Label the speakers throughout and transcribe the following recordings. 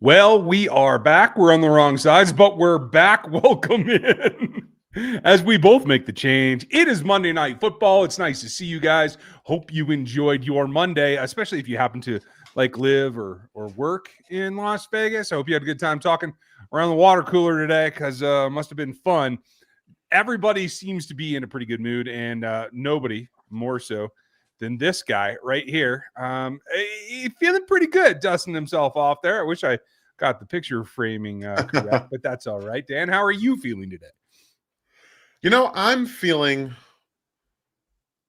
Speaker 1: Well, we are back. We're on the wrong sides, but we're back. Welcome in. As we both make the change, it is Monday Night Football. It's nice to see you guys. Hope you enjoyed your Monday, especially if you happen to live or work in Las Vegas. I hope you had a good time talking around the water cooler today because must have been fun. Everybody seems to be in a pretty good mood, and nobody more so than this guy right here. Feeling pretty good, dusting himself off there. I wish I got the picture framing correct, but that's all right. Dan, how are you feeling today?
Speaker 2: I'm feeling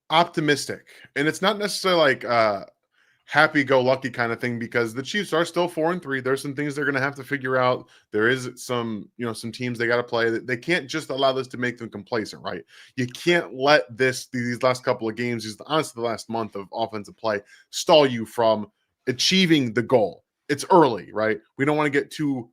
Speaker 2: optimistic, and it's not necessarily like happy-go-lucky kind of thing because the Chiefs are still 4-3. There's some things they're going to have to figure out. There is some teams they got to play. They can't just allow this to make them complacent, right? You can't let these last couple of games, honestly the last month of offensive play, stall you from achieving the goal. It's early, right? We don't want to get too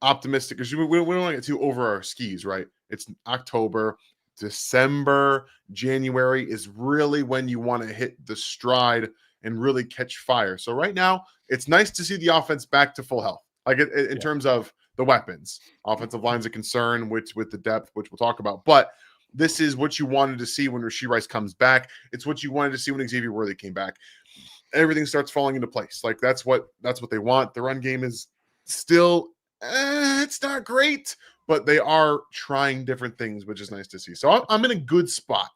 Speaker 2: optimistic because we don't want to get too over our skis, right? It's October. December, January is really when you want to hit the stride and really catch fire. So right now, it's nice to see the offense back to full health, like in terms of the weapons. Offensive line's a concern, which with the depth, which we'll talk about. But this is what you wanted to see when Rashee Rice comes back. It's what you wanted to see when Xavier Worthy came back. Everything starts falling into place. Like that's what they want. The run game is still it's not great, but they are trying different things, which is nice to see. So I'm in a good spot.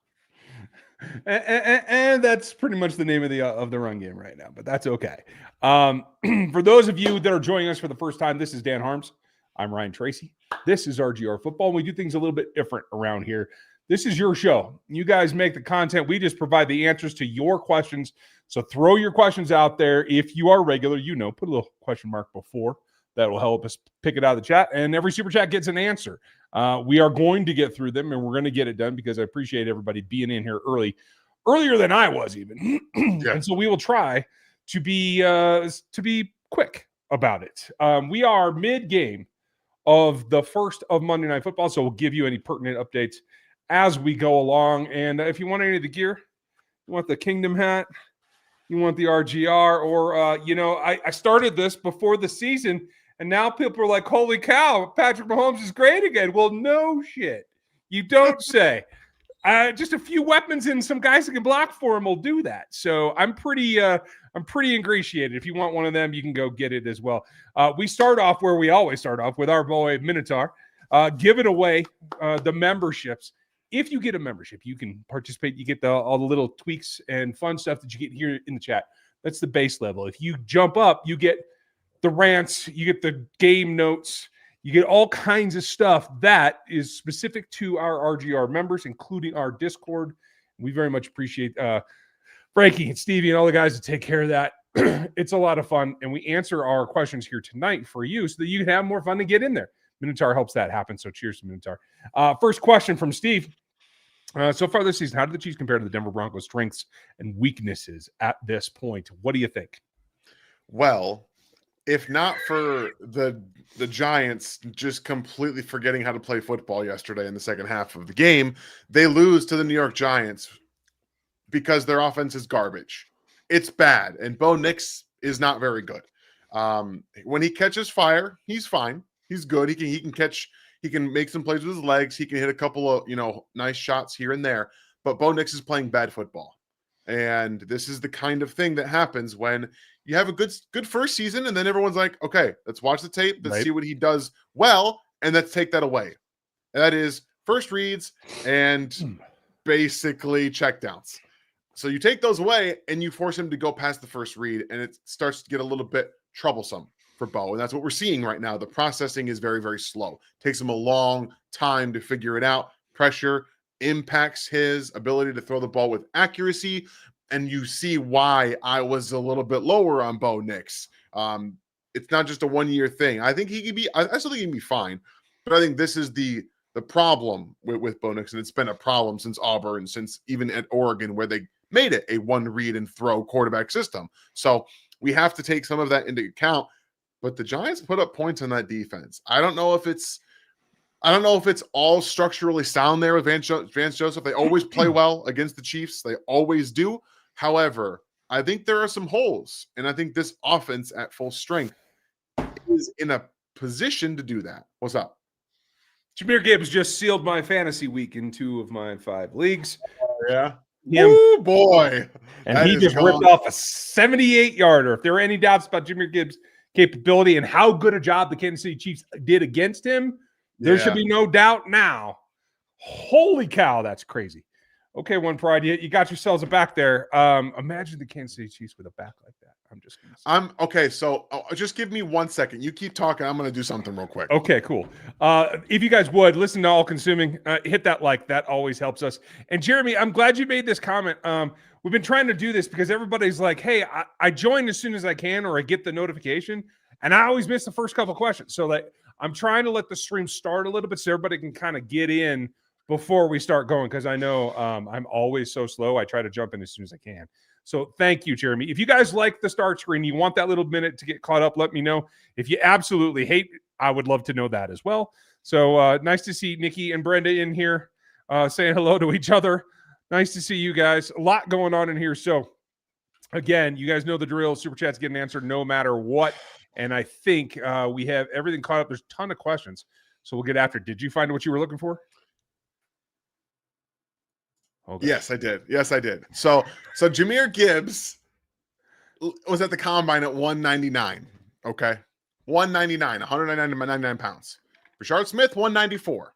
Speaker 1: And that's pretty much the name of the run game right now, but that's okay. For those of you that are joining us for the first time, this is Dan Harms. I'm Ryan Tracy. This is RGR Football. We do things a little bit different around here. This is your show. You guys make the content. We just provide the answers to your questions. So throw your questions out there. If you are regular, put a little question mark before. That will help us pick it out of the chat. And every super chat gets an answer. We are going to get through them, and we're going to get it done because I appreciate everybody being in here earlier than I was even. Yeah. And so we will try to be quick about it. We are mid-game of the first of Monday Night Football, so we'll give you any pertinent updates as we go along. And if you want any of the gear, you want the Kingdom hat, you want the RGR, or, I started this before the season, and now people are like, holy cow, Patrick Mahomes is great again. Well, no shit. You don't say. Just a few weapons and some guys that can block for him will do that. So I'm pretty ingratiated. If you want one of them, you can go get it as well. We start off where we always start off with our boy Minotaur. Give it away, the memberships. If you get a membership, you can participate. You get all the little tweaks and fun stuff that you get here in the chat. That's the base level. If you jump up, you get the rants, you get the game notes, you get all kinds of stuff that is specific to our RGR members, including our Discord. We very much appreciate Frankie and Stevie and all the guys that take care of that. It's a lot of fun, and we answer our questions here tonight for you so that you can have more fun to get in there. Minotaur helps that happen, so cheers to Minotaur. First question from Steve. So far this season, how do the Chiefs compare to the Denver Broncos' strengths and weaknesses at this point? What do you think?
Speaker 2: Well, if not for the Giants just completely forgetting how to play football yesterday in the second half of the game, they lose to the New York Giants because their offense is garbage. It's bad, and Bo Nix is not very good. When he catches fire, he's fine. He's good. He can catch. He can make some plays with his legs. He can hit a couple of nice shots here and there. But Bo Nix is playing bad football, and this is the kind of thing that happens when you have a good first season, and then everyone's like, okay, let's watch the tape. Let's see what he does well, and let's take that away. And that is first reads and basically checkdowns. So you take those away, and you force him to go past the first read, and it starts to get a little bit troublesome for Bo. And that's what we're seeing right now. The processing is very, very slow. It takes him a long time to figure it out. Pressure impacts his ability to throw the ball with accuracy. And you see why I was a little bit lower on Bo Nix. It's not just a one-year thing. I think he can be, I still think he can be fine. But I think this is the problem with Bo Nix. And it's been a problem since Auburn, since even at Oregon, where they made it a one read and throw quarterback system. So we have to take some of that into account. But the Giants put up points on that defense. I don't know if it's all structurally sound there with Vance Joseph. They always play well against the Chiefs. They always do. However, I think there are some holes, and I think this offense at full strength is in a position to do that. What's up?
Speaker 1: Jahmyr Gibbs just sealed my fantasy week in 2 of my 5 leagues.
Speaker 2: Yeah.
Speaker 1: Him,
Speaker 2: Oh boy.
Speaker 1: and he just ripped off a 78-yarder. If there were any doubts about Jahmyr Gibbs' capability and how good a job the Kansas City Chiefs did against him, there should be no doubt now. Holy cow, that's crazy. Okay, One Pride, you got yourselves a back there. Imagine the Kansas City Chiefs with a back like that. I'm just going to say.
Speaker 2: I'm okay. So just give me 1 second. You keep talking. I'm going to do something real quick.
Speaker 1: Okay, cool. If you guys would listen to All Consuming, hit that like. That always helps us. And Jeremy, I'm glad you made this comment. We've been trying to do this because everybody's like, hey, I join as soon as I can or I get the notification. And I always miss the first couple of questions. So like, I'm trying to let the stream start a little bit so everybody can kind of get in before we start going, because I know I'm always so slow. I try to jump in as soon as I can. So thank you, Jeremy. If you guys like the start screen, you want that little minute to get caught up, let me know. If you absolutely hate it, I would love to know that as well. So nice to see Nikki and Brenda in here saying hello to each other. Nice to see you guys. A lot going on in here. So again, you guys know the drill. Super Chat's getting answered no matter what. And I think we have everything caught up. There's a ton of questions. So we'll get after it. Did you find what you were looking for?
Speaker 2: Okay. Yes, I did. So Jahmyr Gibbs was at the combine at 199. Okay. 199, 199 pounds. Rashard Smith, 194.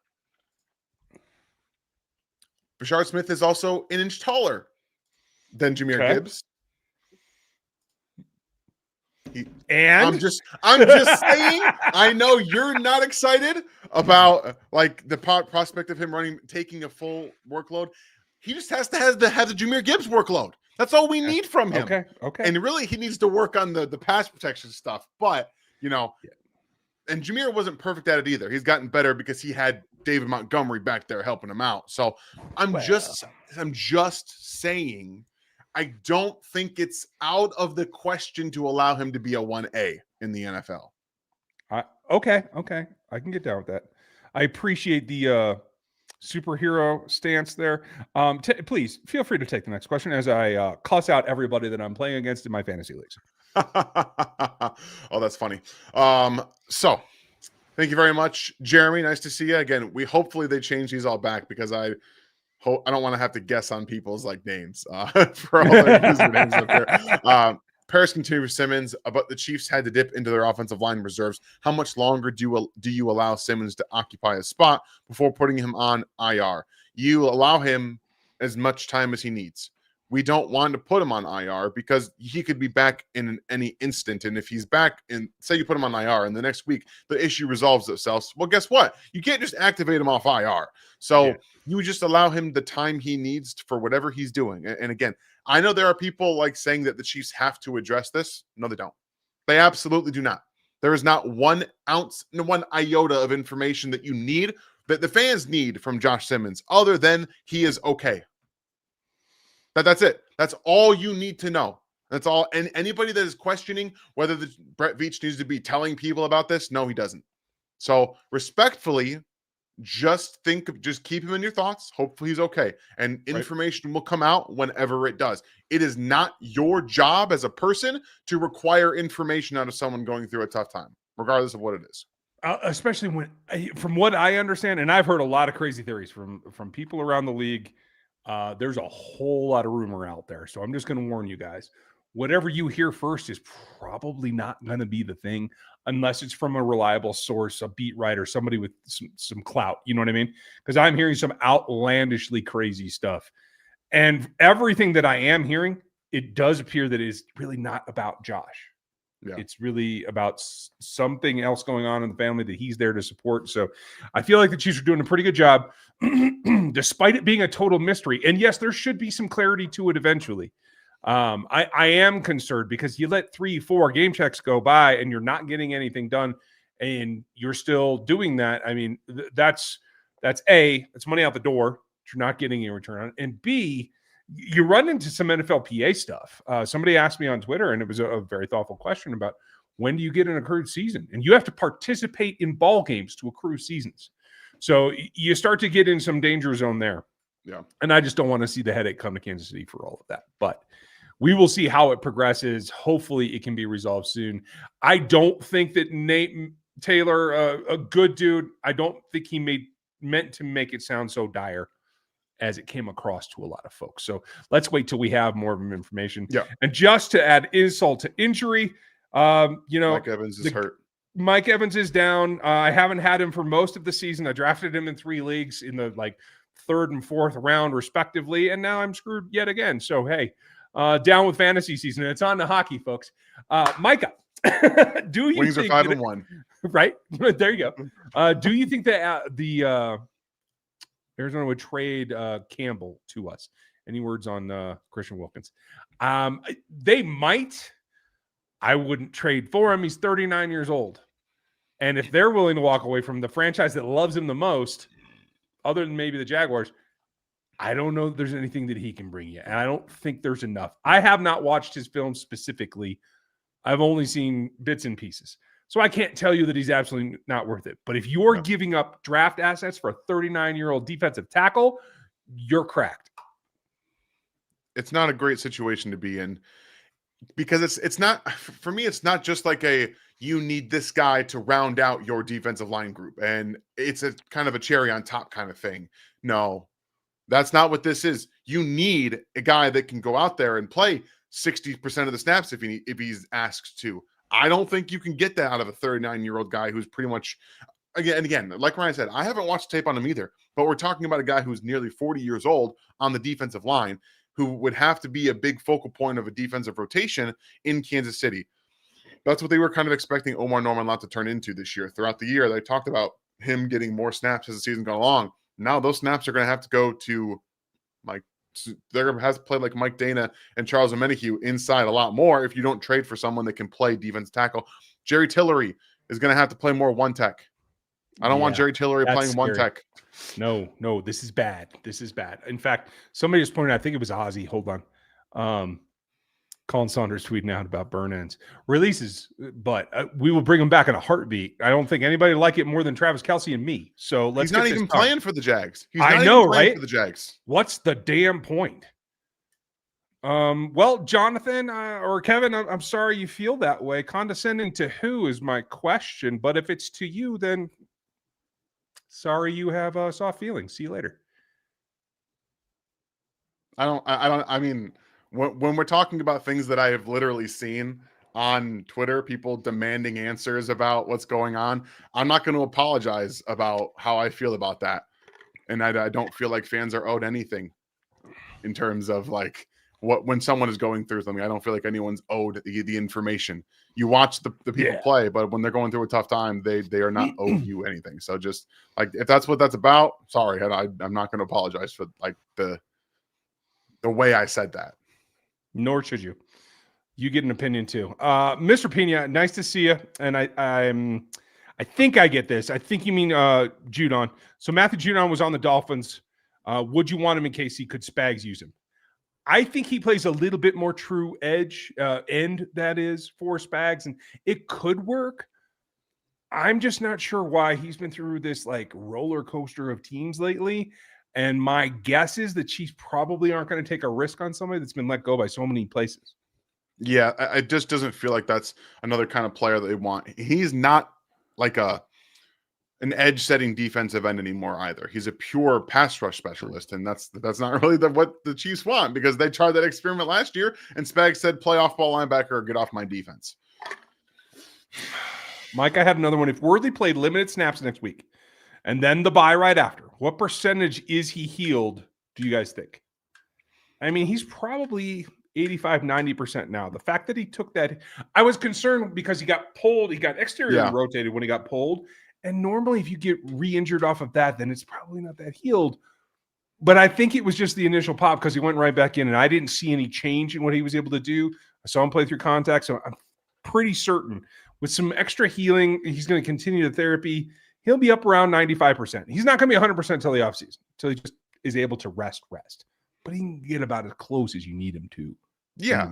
Speaker 2: Rashard Smith is also an inch taller than Jahmyr Gibbs. I'm just saying, I know you're not excited about like the prospect of him taking a full workload. He just has to have the Jahmyr Gibbs workload. That's all we need from him.
Speaker 1: Okay.
Speaker 2: And really, he needs to work on the pass protection stuff. But, and Jahmyr wasn't perfect at it either. He's gotten better because he had David Montgomery back there helping him out. So I'm just saying, I don't think it's out of the question to allow him to be a 1A in the NFL.
Speaker 1: Okay. I can get down with that. I appreciate the superhero stance there. Please feel free to take the next question as I cuss out everybody that I'm playing against in my fantasy leagues.
Speaker 2: Oh, that's funny. So thank you very much, Jeremy. Nice to see you again. Hopefully they change these all back because I don't want to have to guess on people's like names for all their usernames up there. Paris continues Simmons, but the Chiefs had to dip into their offensive line reserves. How much longer do you allow Simmons to occupy a spot before putting him on IR? You allow him as much time as he needs. We don't want to put him on IR because he could be back in any instant. And if he's back and say you put him on IR and the next week the issue resolves itself, well, guess what? You can't just activate him off IR. So you would just allow him the time he needs for whatever he's doing. And again, I know there are people like saying that the Chiefs have to address this. No, they don't. They absolutely do not. There is not 1 ounce, 1 iota of information that you need, that the fans need from Josh Simmons, other than he is okay. That's it. That's all you need to know. That's all. And anybody that is questioning whether Brett Veach needs to be telling people about this, no, he doesn't. So respectfully, just keep him in your thoughts. Hopefully he's okay. And information will come out whenever it does. It is not your job as a person to require information out of someone going through a tough time, regardless of what it is.
Speaker 1: Especially when, from what I understand, and I've heard a lot of crazy theories from people around the league, there's a whole lot of rumor out there. So I'm just going to warn you guys. Whatever you hear first is probably not going to be the thing unless it's from a reliable source, a beat writer, somebody with some clout. You know what I mean? Because I'm hearing some outlandishly crazy stuff. And everything that I am hearing, it does appear that it is really not about Josh. Yeah. It's really about something else going on in the family that he's there to support. So I feel like the Chiefs are doing a pretty good job, despite it being a total mystery. And yes, there should be some clarity to it eventually. I am concerned because you let 3-4 game checks go by and you're not getting anything done and you're still doing that. I mean, that's A, it's money out the door. You're not getting a return on. And B, you run into some NFLPA stuff. Somebody asked me on Twitter, and it was a very thoughtful question about when do you get an accrued season? And you have to participate in ball games to accrue seasons. So you start to get in some danger zone there.
Speaker 2: Yeah.
Speaker 1: And I just don't want to see the headache come to Kansas City for all of that. But we will see how it progresses. Hopefully it can be resolved soon. I don't think that Nate Taylor, a good dude, I don't think he meant to make it sound so dire as it came across to a lot of folks. So let's wait till we have more of them information.
Speaker 2: Yeah.
Speaker 1: And just to add insult to injury,
Speaker 2: Mike Evans is hurt.
Speaker 1: Mike Evans is down. I haven't had him for most of the season. I drafted him in 3 leagues in the third and fourth round respectively, and now I'm screwed yet again. So hey, down with fantasy season. It's on to hockey, folks. Micah, do you
Speaker 2: Wings
Speaker 1: think
Speaker 2: are 5-1?
Speaker 1: Right there you go. Do you think that the Arizona would trade Campbell to us? Any words on Christian Wilkins? They might. I wouldn't trade for him. He's 39 years old. And if they're willing to walk away from the franchise that loves him the most, other than maybe the Jaguars, I don't know if there's anything that he can bring you. And I don't think there's enough. I have not watched his film specifically. I've only seen bits and pieces. So I can't tell you that he's absolutely not worth it. But if you're giving up draft assets for a 39-year-old defensive tackle, you're cracked.
Speaker 2: It's not a great situation to be in, because it's not, for me, it's not just like you need this guy to round out your defensive line group and it's a kind of a cherry on top kind of thing. No, that's not what this is. You need a guy that can go out there and play 60% of the snaps if he's asked to. I don't think you can get that out of a 39-year-old guy who's pretty much, again, like Ryan said, I haven't watched tape on him either, but we're talking about a guy who's nearly 40 years old on the defensive line, who would have to be a big focal point of a defensive rotation in Kansas City. That's what they were kind of expecting Omar Norman-Lott to turn into this year. Throughout the year, they talked about him getting more snaps as the season got along. Now those snaps are going to have to go to they're going to have to play like Mike Dana and Charles Omenihu inside a lot more if you don't trade for someone that can play defense tackle. Jerry Tillery is going to have to play more one tech. I don't want Jerry Tillery playing one tech.
Speaker 1: No, this is bad. This is bad. In fact, somebody just pointed out, I think it was Ozzy. Hold on. Colin Saunders tweeting out about burn ends releases, but we will bring him back in a heartbeat. I don't think anybody like it more than Travis Kelce and me. So let's.
Speaker 2: He's not even playing for the Jags.
Speaker 1: I know, right?
Speaker 2: For the Jags.
Speaker 1: What's the damn point? Well, Jonathan or Kevin, I'm sorry you feel that way. Condescending to who is my question, but if it's to you, then sorry you have soft feelings. See you later.
Speaker 2: I mean, when we're talking about things that I have literally seen on Twitter, people demanding answers about what's going on, I'm not going to apologize about how I feel about that. And I don't feel like fans are owed anything in terms of when someone is going through something. I don't feel like anyone's owed the information. You watch the people play, but when they're going through a tough time, they are not owed you anything. So just if that's what that's about, sorry, I'm not going to apologize for the way I said that.
Speaker 1: Nor should you. You get an opinion too. Mr. Pena, nice to see you. And I think I get this. I think you mean Judon. So Matthew Judon was on the Dolphins. Would you want him in case could Spags use him? I think he plays a little bit more true edge end, that is, for Spags, and it could work. I'm just not sure why. He's been through this roller coaster of teams lately. And my guess is the Chiefs probably aren't going to take a risk on somebody that's been let go by so many places.
Speaker 2: Yeah, it just doesn't feel like that's another kind of player that they want. He's not an edge-setting defensive end anymore either. He's a pure pass rush specialist, and that's not really what the Chiefs want, because they tried that experiment last year, and Spags said, play off-ball linebacker or get off my defense.
Speaker 1: Mike, I have another one. If Worthy played limited snaps next week, and then the bye right after, what percentage is he healed, do you guys think? I mean, he's probably 85, 90% now. The fact that he took that, I was concerned because he got pulled. He got exteriorly rotated when he got pulled. And normally if you get re-injured off of that, then it's probably not that healed. But I think it was just the initial pop because he went right back in, and I didn't see any change in what he was able to do. I saw him play through contact, so I'm pretty certain with some extra healing, he's going to continue the therapy. He'll be up around 95%. He's not going to be 100% until the offseason, until he just is able to rest. But he can get about as close as you need him to.
Speaker 2: Yeah.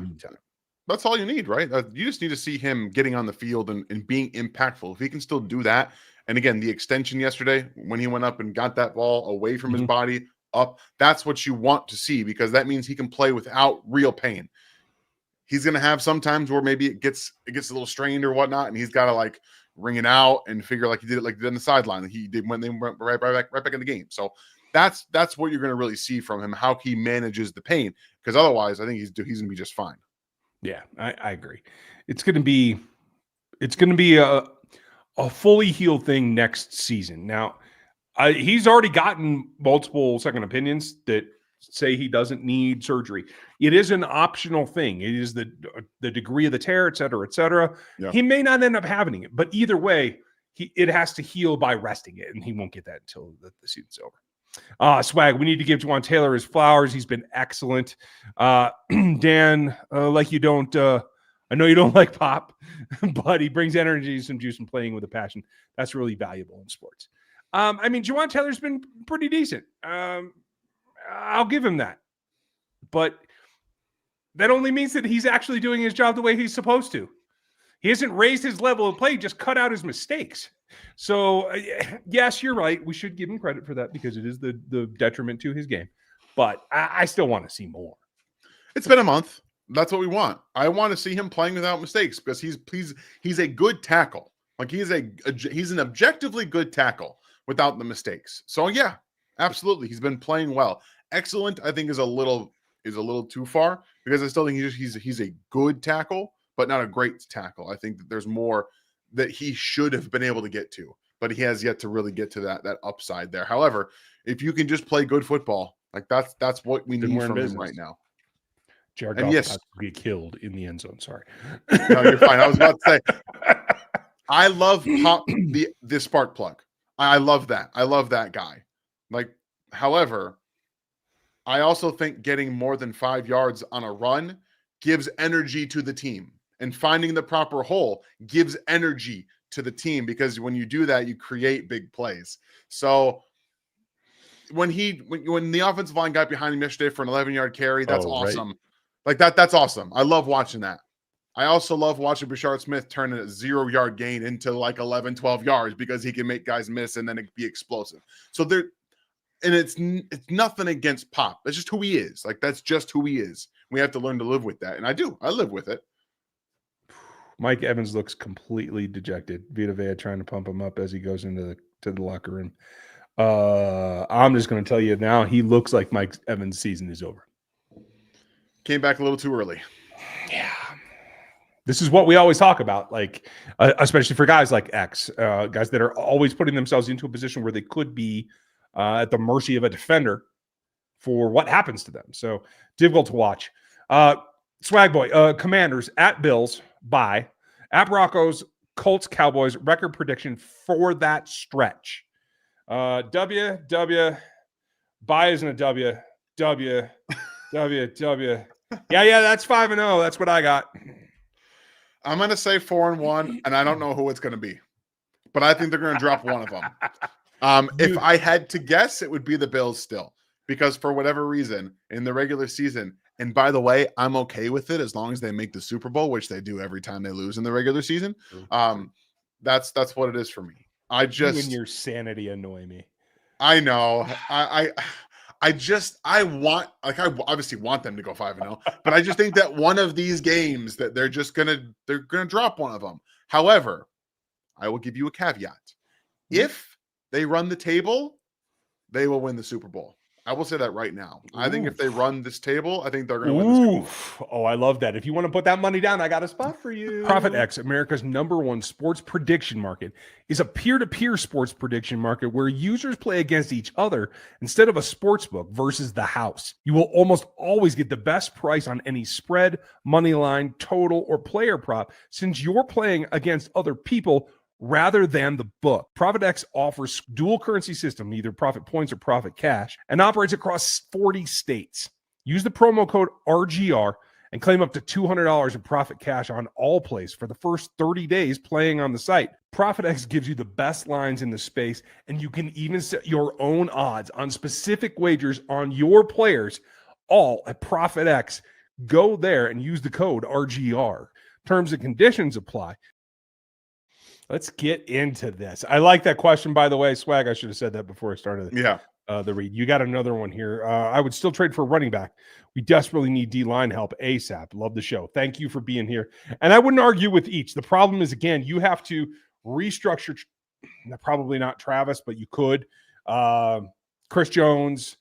Speaker 2: That's all you need, right? You just need to see him getting on the field and being impactful. If he can still do that, and again, the extension yesterday, when he went up and got that ball away from his body up, that's what you want to see, because that means he can play without real pain. he's going to have some times where maybe it gets a little strained or whatnot, and he's got to like ring it out and figure like he did on the sideline, like he did when they went right back in the game. So that's what you're going to really see from him, how he manages the pain, because otherwise I think he's going to be just fine.
Speaker 1: Yeah, I agree. It's going to be a fully healed thing next season. Now, he's already gotten multiple second opinions that say he doesn't need surgery. It is an optional thing. It is the degree of the tear, et cetera, et cetera.
Speaker 2: Yeah.
Speaker 1: He may not end up having it, but either way, it has to heal by resting it, and he won't get that until the season's over. Swag, we need to give Juwan Taylor his flowers. He's been excellent. Dan, like you don't, I know you don't like Pop, but he brings energy, some juice, and playing with a passion. That's really valuable in sports. I mean, Juwan Taylor's been pretty decent. I'll give him that. But that only means that he's actually doing his job the way he's supposed to. He hasn't raised his level of play, just cut out his mistakes. So, yes, you're right. We should give him credit for that because it is the detriment to his game. But I still want to see more.
Speaker 2: It's been a month. That's what we want. I want to see him playing without mistakes because he's a good tackle. Like he's an objectively good tackle without the mistakes. So yeah, absolutely. He's been playing well. Excellent, I think, is a little too far because I still think he's a good tackle, but not a great tackle. I think that there's more that he should have been able to get to, but he has yet to really get to that upside there. However, if you can just play good football, like that's what we need from him right now.
Speaker 1: Jared Goff has to get killed in the end zone. Sorry.
Speaker 2: No, you're fine. I was about to say, I love Pop, the spark plug. I love that. I love that guy. Like, however, I also think getting more than 5 yards on a run gives energy to the team, and finding the proper hole gives energy to the team because when you do that, you create big plays. So when the offensive line got behind him yesterday for an 11-yard carry, that's awesome. Right. Like that's awesome. I love watching that. I also love watching Brashard Smith turn a 0-yard gain into like 11, 12 yards because he can make guys miss and then it be explosive. So it's nothing against Pop. That's just who he is. Like that's just who he is. We have to learn to live with that. And I live with it.
Speaker 1: Mike Evans looks completely dejected. Vita Vea trying to pump him up as he goes into the locker room. I'm just going to tell you now, he looks like Mike Evans' season is over.
Speaker 2: Came back a little too early.
Speaker 1: Yeah. This is what we always talk about, like, especially for guys like X, guys that are always putting themselves into a position where they could be at the mercy of a defender for what happens to them. So difficult to watch. Swag Boy, Commanders at Bills, bye. At Broncos, Colts, Cowboys, record prediction for that stretch. Bye isn't a W. Yeah, that's 5-0. That's what I got.
Speaker 2: I'm going to say 4-1, and I don't know who it's going to be, but I think they're going to drop one of them. If I had to guess, it would be the Bills still, because for whatever reason in the regular season, and by the way, I'm okay with it as long as they make the Super Bowl, which they do every time they lose in the regular season. That's what it is for me. You and
Speaker 1: your sanity annoy me.
Speaker 2: I know. I obviously want them to go 5-0, but I just think that one of these games that they're gonna drop one of them. However, I will give you a caveat. If they run the table, they will win the Super Bowl. I will say that right now. I think if they run this table, I think they're going to win the Super Bowl.
Speaker 1: Oh, I love that. If you want to put that money down, I got a spot for you. Profit X, America's #1 sports prediction market, is a peer-to-peer sports prediction market where users play against each other instead of a sports book versus the house. You will almost always get the best price on any spread, money line, total, or player prop since you're playing against other people rather than the book. Profit X offers dual currency system, either Profit Points or Profit Cash, and operates across 40 states. Use the promo code RGR and claim up to $200 in Profit Cash on all plays for the first 30 days playing on the site. Profit X gives you the best lines in the space, and you can even set your own odds on specific wagers on your players, all at Profit X. Go there and use the code RGR. Terms and conditions apply. Let's get into this. I like that question, by the way. Swag, I should have said that before I started.
Speaker 2: Yeah.
Speaker 1: the read. You got another one here. I would still trade for a running back. We desperately need D-line help ASAP. Love the show. Thank you for being here. And I wouldn't argue with each. The problem is, again, you have to restructure, probably not Travis, but you could. Chris Jones,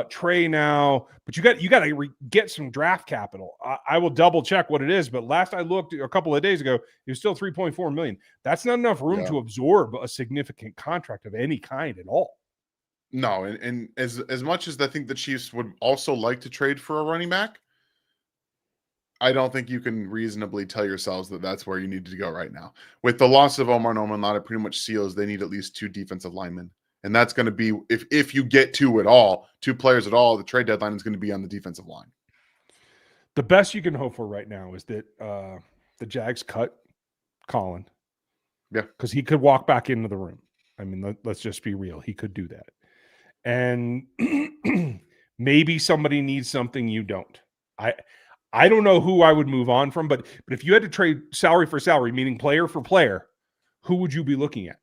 Speaker 1: Trey now, but you got to get some draft capital. I will double check what it is, but last I looked a couple of days ago, it was still 3.4 million. That's not enough room to absorb a significant contract of any kind at all.
Speaker 2: No, and as much as I think the Chiefs would also like to trade for a running back, I don't think you can reasonably tell yourselves that that's where you need to go right now. With the loss of Omar Norman, it pretty much seals they need at least 2 defensive linemen. And that's going to be, if you get 2 at all, 2 players at all, the trade deadline is going to be on the defensive line.
Speaker 1: The best you can hope for right now is that the Jags cut Colin.
Speaker 2: Yeah.
Speaker 1: Because he could walk back into the room. I mean, let's just be real. He could do that. And maybe somebody needs something you don't. I don't know who I would move on from, but if you had to trade salary for salary, meaning player for player, who would you be looking at?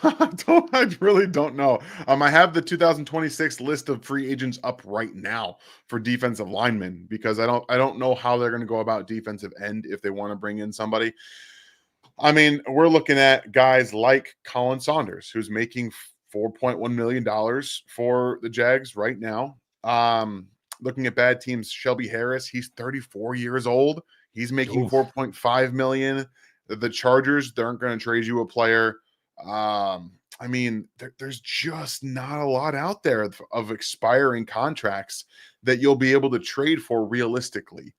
Speaker 2: I really don't know. I have the 2026 list of free agents up right now for defensive linemen because I don't know how they're going to go about defensive end if they want to bring in somebody. I mean, we're looking at guys like Colin Saunders, who's making $4.1 million for the Jags right now. Looking at bad teams, Shelby Harris, he's 34 years old. He's making $4.5 million. The Chargers, they aren't going to trade you a player. I mean, there's just not a lot out there of expiring contracts that you'll be able to trade for realistically.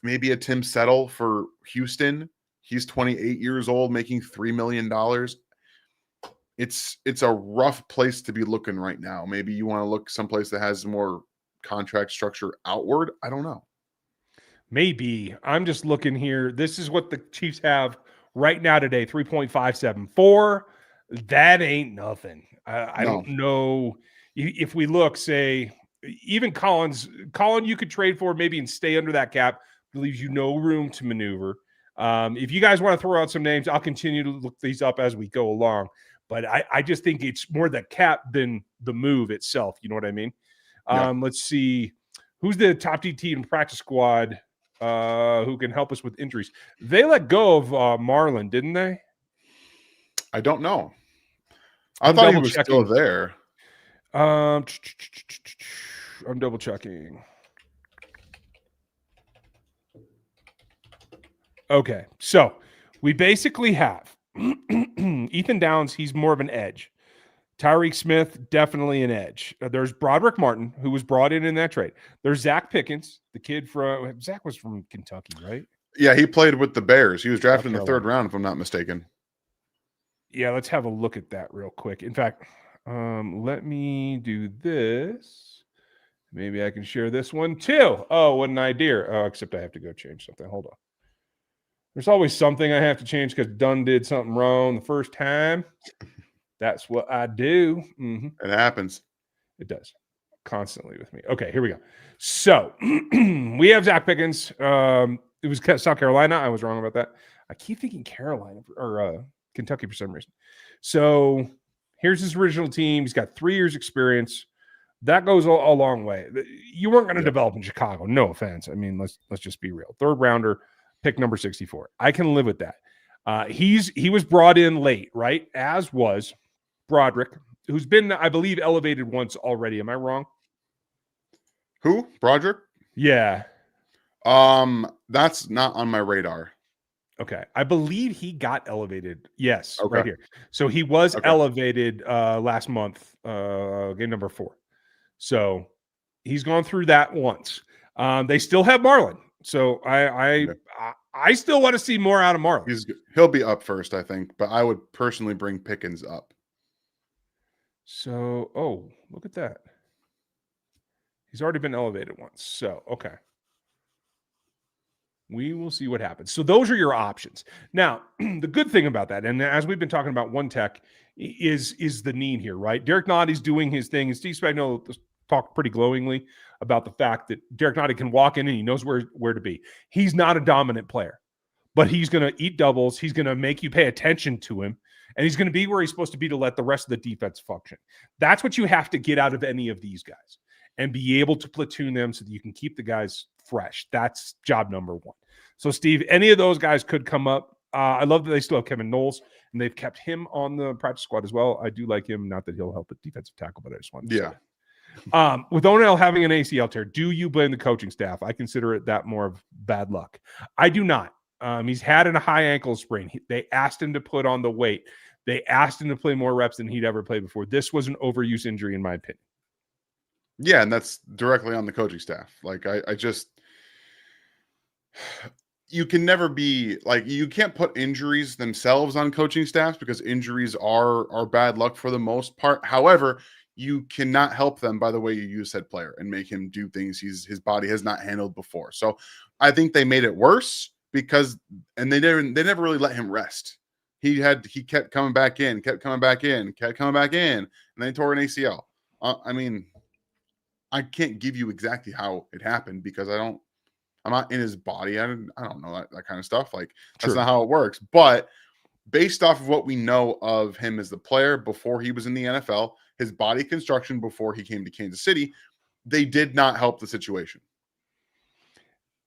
Speaker 2: Maybe a Tim Settle for Houston. He's 28 years old, making $3 million. It's a rough place to be looking right now. Maybe you want to look someplace that has more contract structure outward. I don't know.
Speaker 1: Maybe. I'm just looking here. This is what the Chiefs have right now today, 3.574. That ain't nothing. I don't know. If we look, say, even Colin, you could trade for maybe and stay under that cap. It leaves you no room to maneuver. If you guys want to throw out some names, I'll continue to look these up as we go along. But I just think it's more the cap than the move itself. You know what I mean?
Speaker 2: Yeah.
Speaker 1: Let's see. Who's the top DT in practice squad who can help us with injuries? They let go of Marlon, didn't they?
Speaker 2: I don't know. I thought he was still there.
Speaker 1: I'm double checking. Okay, so we basically have Ethan Downs. He's more of an edge. Tyreek Smith, definitely an edge. There's Broderick Martin, who was brought in that trade. There's Zach Pickens, the kid from Zach was from Kentucky, right?
Speaker 2: Yeah, he played with the Bears. He was drafted in the 3rd round, if I'm not mistaken.
Speaker 1: Yeah, let's have a look at that real quick. In fact, let me do this. Maybe I can share this one too. Oh, what an idea. Oh, except I have to go change something. Hold on. There's always something I have to change because Dunn did something wrong the first time. That's what I do. Mm-hmm.
Speaker 2: It happens.
Speaker 1: It does. Constantly with me. Okay, here we go. So we have Zach Pickens. It was South Carolina. I was wrong about that. I keep thinking Carolina or Kentucky for some reason. So here's his original team. He's got 3 years experience. That goes a long way. You weren't going to develop in Chicago. No offense. I mean, let's just be real. 3rd rounder, pick number 64. I can live with that. He was brought in late, right? As was Broderick, who's been, I believe, elevated once already. Am I wrong?
Speaker 2: Who? Broderick?
Speaker 1: Yeah.
Speaker 2: That's not on my radar.
Speaker 1: Okay. I believe he got elevated. Yes, right here. So he was elevated last month, game number 4. So he's gone through that once. They still have Marlon. So I still want to see more out of Marlon.
Speaker 2: He'll be up first, I think, but I would personally bring Pickens up.
Speaker 1: So, look at that. He's already been elevated once. So, okay. We will see what happens. So those are your options. Now, the good thing about that, and as we've been talking about one tech, is the need here, right? Derek Notty's doing his thing, and Steve Spagnuolo talked pretty glowingly about the fact that Derek Notty can walk in and he knows where to be. He's not a dominant player, but he's going to eat doubles. He's going to make you pay attention to him. And he's going to be where he's supposed to be to let the rest of the defense function. That's what you have to get out of any of these guys and be able to platoon them so that you can keep the guys fresh. That's job number one. So, Steve, any of those guys could come up. I love that they still have Kevin Knowles, and they've kept him on the practice squad as well. I do like him. Not that he'll help at defensive tackle, but I just want to say that. With O'Neal having an ACL tear, do you blame the coaching staff? I consider it that more of bad luck. I do not. He's had a high ankle sprain. They asked him to put on the weight. They asked him to play more reps than he'd ever played before. This was an overuse injury, in my opinion.
Speaker 2: Yeah, and that's directly on the coaching staff. Like, I just, you can never be like, you can't put injuries themselves on coaching staffs because injuries are bad luck for the most part. However, you cannot help them by the way you use said player and make him do things his body has not handled before. So I think they made it worse because, and they never really let him rest. He kept coming back in, and then he tore an ACL. I mean, I can't give you exactly how it happened because I'm not in his body. I don't know that kind of stuff. Like, that's not how it works. But based off of what we know of him as the player before he was in the NFL, his body construction before he came to Kansas City, they did not help the situation.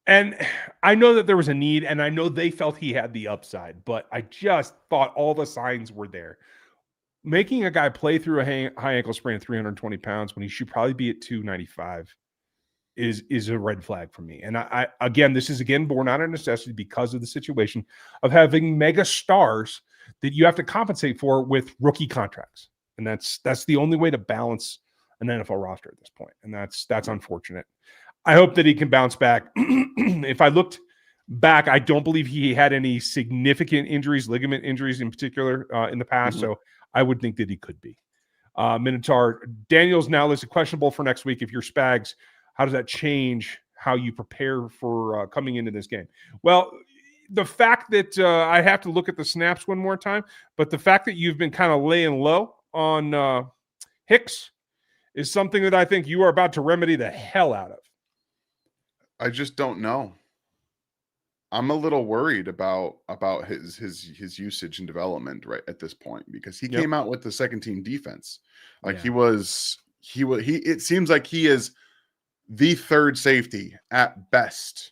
Speaker 1: And I know that there was a need, and I know they felt he had the upside, but I just thought all the signs were there. Making a guy play through a high ankle sprain at 320 pounds when he should probably be at 295 is a red flag for me. And I again, this is born out of necessity because of the situation of having mega stars that you have to compensate for with rookie contracts. And that's the only way to balance an NFL roster at this point. And that's unfortunate. I hope that he can bounce back. If I looked back, I don't believe he had any significant injuries, ligament injuries in particular, in the past. So I would think that he could be. Minotaur, Daniel's now listed questionable for next week. If you're Spags, how does that change how you prepare for coming into this game? Well, the fact that I have to look at the snaps one more time, but the fact that you've been kind of laying low on Hicks is something that I think you are about to remedy the hell out of.
Speaker 2: I just don't know. I'm a little worried about his usage and development right at this point because he came out with the second team defense. Like it seems like he is the third safety at best,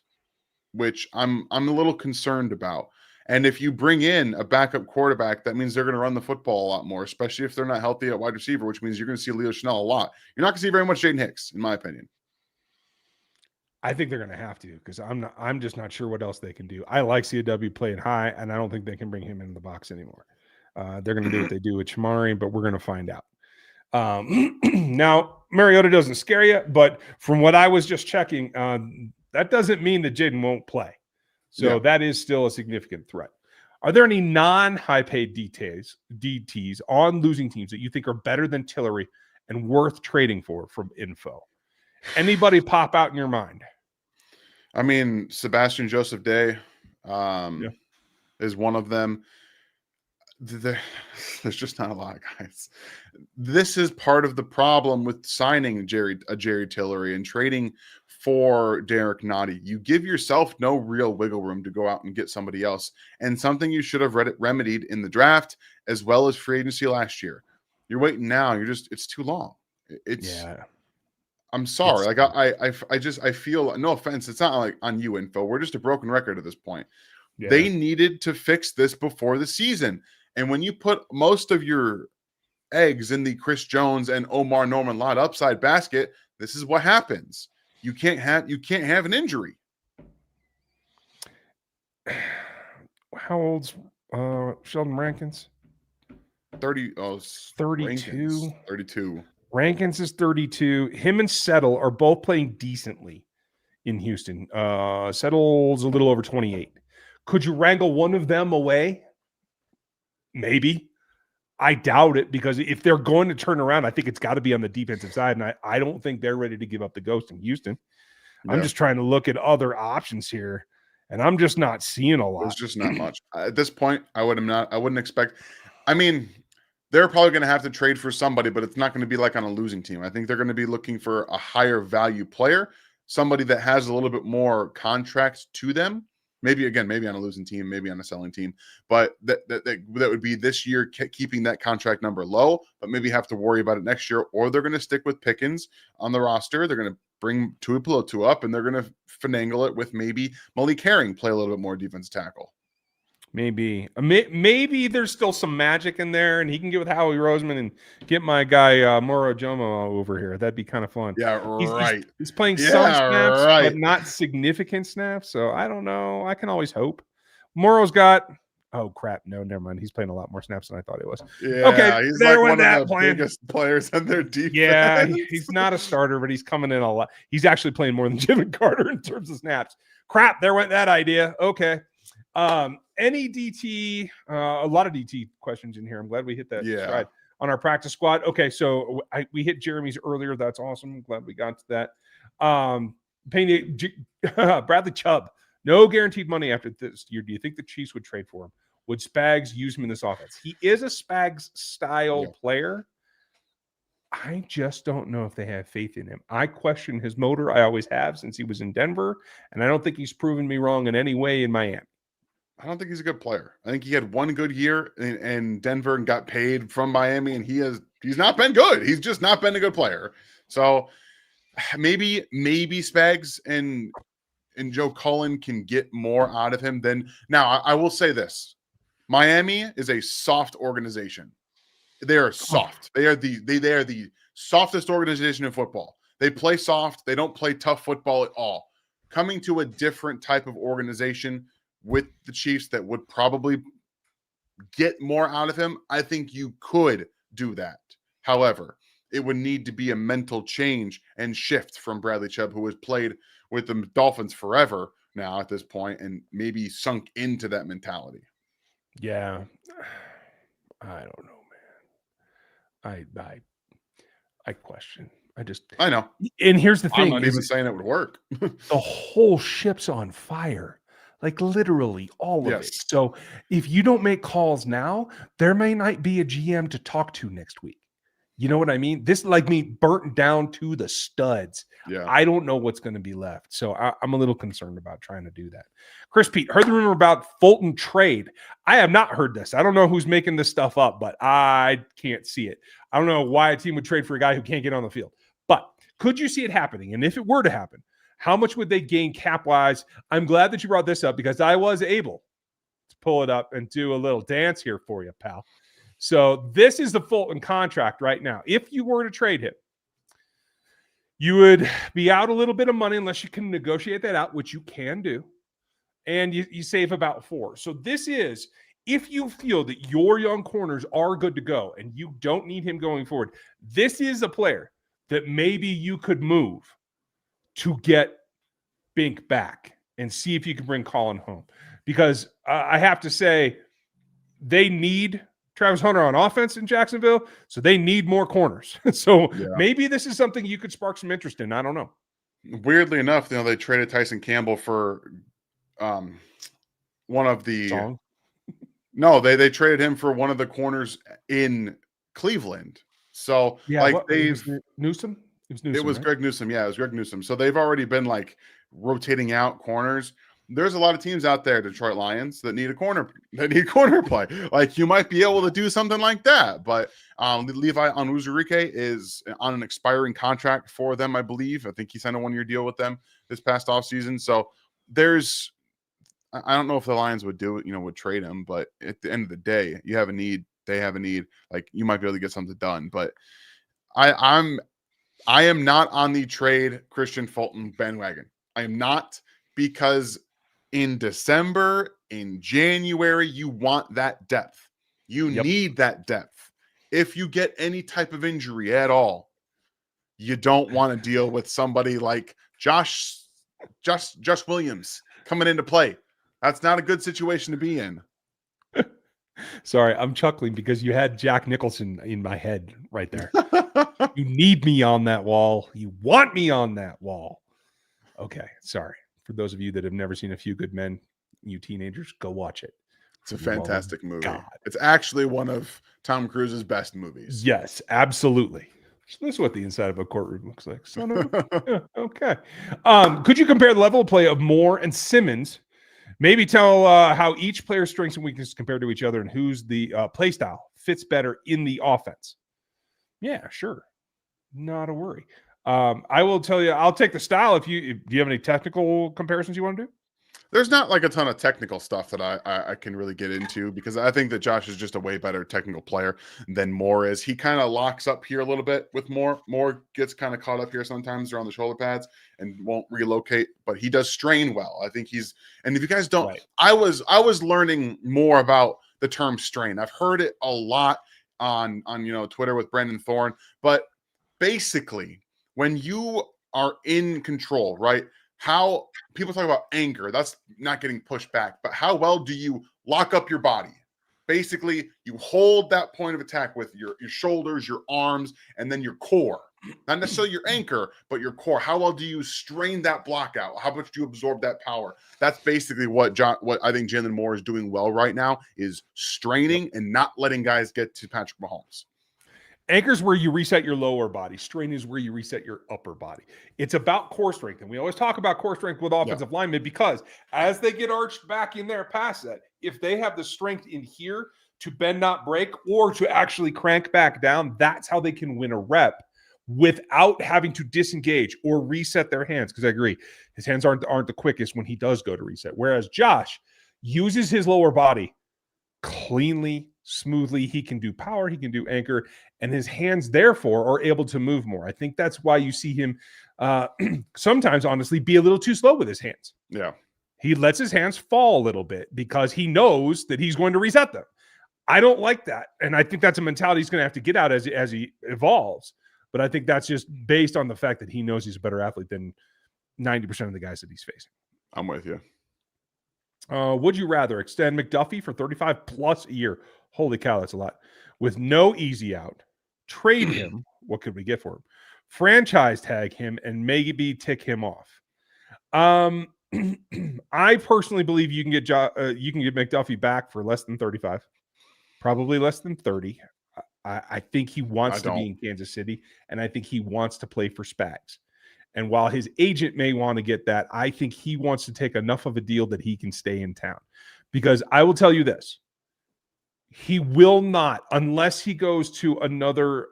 Speaker 2: which I'm a little concerned about. And if you bring in a backup quarterback, that means they're going to run the football a lot more, especially if they're not healthy at wide receiver, which means you're going to see Leo Chenal a lot. You're not going to see very much Jaden Hicks, in my opinion.
Speaker 1: I think they're going to have to because I'm just not sure what else they can do. I like CW playing high, and I don't think they can bring him into the box anymore. They're going to do what they do with Chamari, but we're going to find out. Now, Mariota doesn't scare you, but from what I was just checking, that doesn't mean that Jaden won't play. So that is still a significant threat. Are there any non-high paid DTs on losing teams that you think are better than Tillery and worth trading for from info? Anybody pop out in your mind?
Speaker 2: I mean, Sebastian Joseph Day is one of them. There's just not a lot of guys. This is part of the problem with signing Jerry Tillery and trading for Derek Nottie. You give yourself no real wiggle room to go out and get somebody else, and something you should have remedied in the draft as well as free agency last year. You're waiting now. It's too long. I'm sorry. I feel, no offense. It's not like on you, Info. We're just a broken record at this point. Yeah. They needed to fix this before the season. And when you put most of your eggs in the Chris Jones and Omar Norman lot upside basket, this is what happens. You can't have an injury.
Speaker 1: How old's Sheldon Rankins?
Speaker 2: 32. 32.
Speaker 1: Rankins is 32. Him and Settle are both playing decently in Houston. Settle's a little over 28. Could you wrangle one of them away? Maybe. I doubt it because if they're going to turn around, I think it's got to be on the defensive side. And I don't think they're ready to give up the ghost in Houston. Yeah. I'm just trying to look at other options here, and I'm just not seeing a lot.
Speaker 2: There's just not much. At this point, I wouldn't expect. I mean, they're probably going to have to trade for somebody, but it's not going to be like on a losing team. I think they're going to be looking for a higher value player, somebody that has a little bit more contract to them. Maybe on a losing team, maybe on a selling team, but that would be this year keeping that contract number low, but maybe have to worry about it next year. Or they're going to stick with Pickens on the roster. They're going to bring Tuipulotu up, and they're going to finagle it with maybe Malik Herring play a little bit more defensive tackle.
Speaker 1: Maybe there's still some magic in there, and he can get with Howie Roseman and get my guy Moro Jomo over here. That'd be kind of fun.
Speaker 2: Yeah, right.
Speaker 1: He's playing some snaps,
Speaker 2: right.
Speaker 1: but not significant snaps. So I don't know. I can always hope. Moro's got. Oh crap! No, never mind. He's playing a lot more snaps than I thought he was.
Speaker 2: Yeah,
Speaker 1: okay,
Speaker 2: he's
Speaker 1: there
Speaker 2: like
Speaker 1: went
Speaker 2: one
Speaker 1: that
Speaker 2: of the
Speaker 1: plan.
Speaker 2: biggest players in their defense.
Speaker 1: Yeah, he's not a starter, but he's coming in a lot. He's actually playing more than Jim and Carter in terms of snaps. Crap! There went that idea. Okay. Any DT, a lot of DT questions in here. I'm glad we hit that stride on our practice squad. Okay, so we hit Jeremy's earlier. That's awesome. I'm glad we got to that. Bradley Chubb, no guaranteed money after this year. Do you think the Chiefs would trade for him? Would Spags use him in this offense? He is a Spags style player. I just don't know if they have faith in him. I question his motor. I always have since he was in Denver, and I don't think he's proven me wrong in any way in Miami.
Speaker 2: I don't think he's a good player. I think he had one good year in Denver and got paid from Miami, and he's not been good. He's just not been a good player. So maybe Spags and Joe Cullen can get more out of him than now. I will say this: Miami is a soft organization. They are soft. They are the softest organization in football. They play soft. They don't play tough football at all. Coming to a different type of organization with the Chiefs that would probably get more out of him, I think you could do that. However, it would need to be a mental change and shift from Bradley Chubb, who has played with the Dolphins forever now at this point and maybe sunk into that mentality.
Speaker 1: Yeah. I don't know, man. I question. I know. And here's the thing.
Speaker 2: I'm not even saying it would work.
Speaker 1: The whole ship's on fire. Like literally all of it. So if you don't make calls now, there may not be a GM to talk to next week. You know what I mean? This like me burnt down to the studs.
Speaker 2: Yeah.
Speaker 1: I don't know what's going to be left. So I'm a little concerned about trying to do that. Chris Pete, heard the rumor about Fulton trade. I have not heard this. I don't know who's making this stuff up, but I can't see it. I don't know why a team would trade for a guy who can't get on the field. But could you see it happening? And if it were to happen, how much would they gain cap-wise? I'm glad that you brought this up because I was able to pull it up and do a little dance here for you, pal. So this is the Fulton contract right now. If you were to trade him, you would be out a little bit of money unless you can negotiate that out, which you can do. And you save about 4. So this is, if you feel that your young corners are good to go and you don't need him going forward, this is a player that maybe you could move to get Bink back and see if you can bring Colin home. Because I have to say, they need Travis Hunter on offense in Jacksonville, so they need more corners. So maybe this is something you could spark some interest in. I don't know.
Speaker 2: Weirdly enough, they traded Tyson Campbell for one of the
Speaker 1: Song?
Speaker 2: No, they traded him for one of the corners in Cleveland. So
Speaker 1: Newsom?
Speaker 2: It was Greg Newsom. Yeah, it was Greg Newsom. So they've already been like rotating out corners. There's a lot of teams out there, Detroit Lions, that need corner play. Like you might be able to do something like that. But Levi Onwuzurike is on an expiring contract for them, I believe. I think he signed a 1-year deal with them this past offseason. So I don't know if the Lions would do it, would trade him, but at the end of the day, you have a need. They have a need. Like you might be able to get something done. But I am not on the trade Christian Fulton bandwagon. I am not, because in December, in January, you want that depth. You need that depth. If you get any type of injury at all, you don't want to deal with somebody like Josh Williams coming into play. That's not a good situation to be in.
Speaker 1: Sorry, I'm chuckling because you had Jack Nicholson in my head right there. You need me on that wall. You want me on that wall. Okay, sorry. For those of you that have never seen A Few Good Men, you teenagers, go watch it.
Speaker 2: It's a fantastic movie. God. It's actually one of Tom Cruise's best movies.
Speaker 1: Yes, absolutely. This is what the inside of a courtroom looks like. Okay. Could you compare the level of play of Moore and Simmons Maybe tell how each player's strengths and weaknesses compare to each other and who's the play style fits better in the offense. Yeah, sure. Not a worry. I will tell you, I'll take the style do you have any technical comparisons you want to do?
Speaker 2: There's not like a ton of technical stuff that I can really get into because I think that Josh is just a way better technical player than Moore is. He kind of locks up here a little bit with Moore. Moore gets kind of caught up here sometimes around the shoulder pads and won't relocate, but he does strain well. I think and if you guys don't,
Speaker 1: Right.
Speaker 2: I was learning more about the term strain. I've heard it a lot on Twitter with Brandon Thorne, but basically when you are in control, right? How people talk about anchor, that's not getting pushed back, but how well do you lock up your body? Basically, you hold that point of attack with your shoulders, your arms, and then your core. Not necessarily your anchor, but your core. How well do you strain that block out? How much do you absorb that power? That's basically what I think Jalen Moore is doing well right now, is straining and not letting guys get to Patrick Mahomes.
Speaker 1: Anchor's where you reset your lower body. Strain is where you reset your upper body. It's about core strength. And we always talk about core strength with offensive linemen because as they get arched back in there past that, if they have the strength in here to bend, not break, or to actually crank back down, that's how they can win a rep without having to disengage or reset their hands. Because I agree, his hands aren't the quickest when he does go to reset. Whereas Josh uses his lower body cleanly, smoothly. He can do power, he can do anchor, and his hands therefore are able to move more. I think that's why you see him sometimes honestly be a little too slow with his hands.
Speaker 2: Yeah.
Speaker 1: He lets his hands fall a little bit because he knows that he's going to reset them. I don't like that. And I think that's a mentality he's going to have to get out as he evolves. But I think that's just based on the fact that he knows he's a better athlete than 90% of the guys that he's facing.
Speaker 2: I'm with you.
Speaker 1: Would you rather extend McDuffie for 35 plus a year? Holy cow, that's a lot. With no easy out, trade him. What could we get for him? Franchise tag him and maybe tick him off. I personally believe you can get McDuffie back for less than 35, probably less than 30. I think he wants to be in Kansas City, and I think he wants to play for Spags. And while his agent may want to get that, I think he wants to take enough of a deal that he can stay in town. Because I will tell you this, he will not, unless he goes to another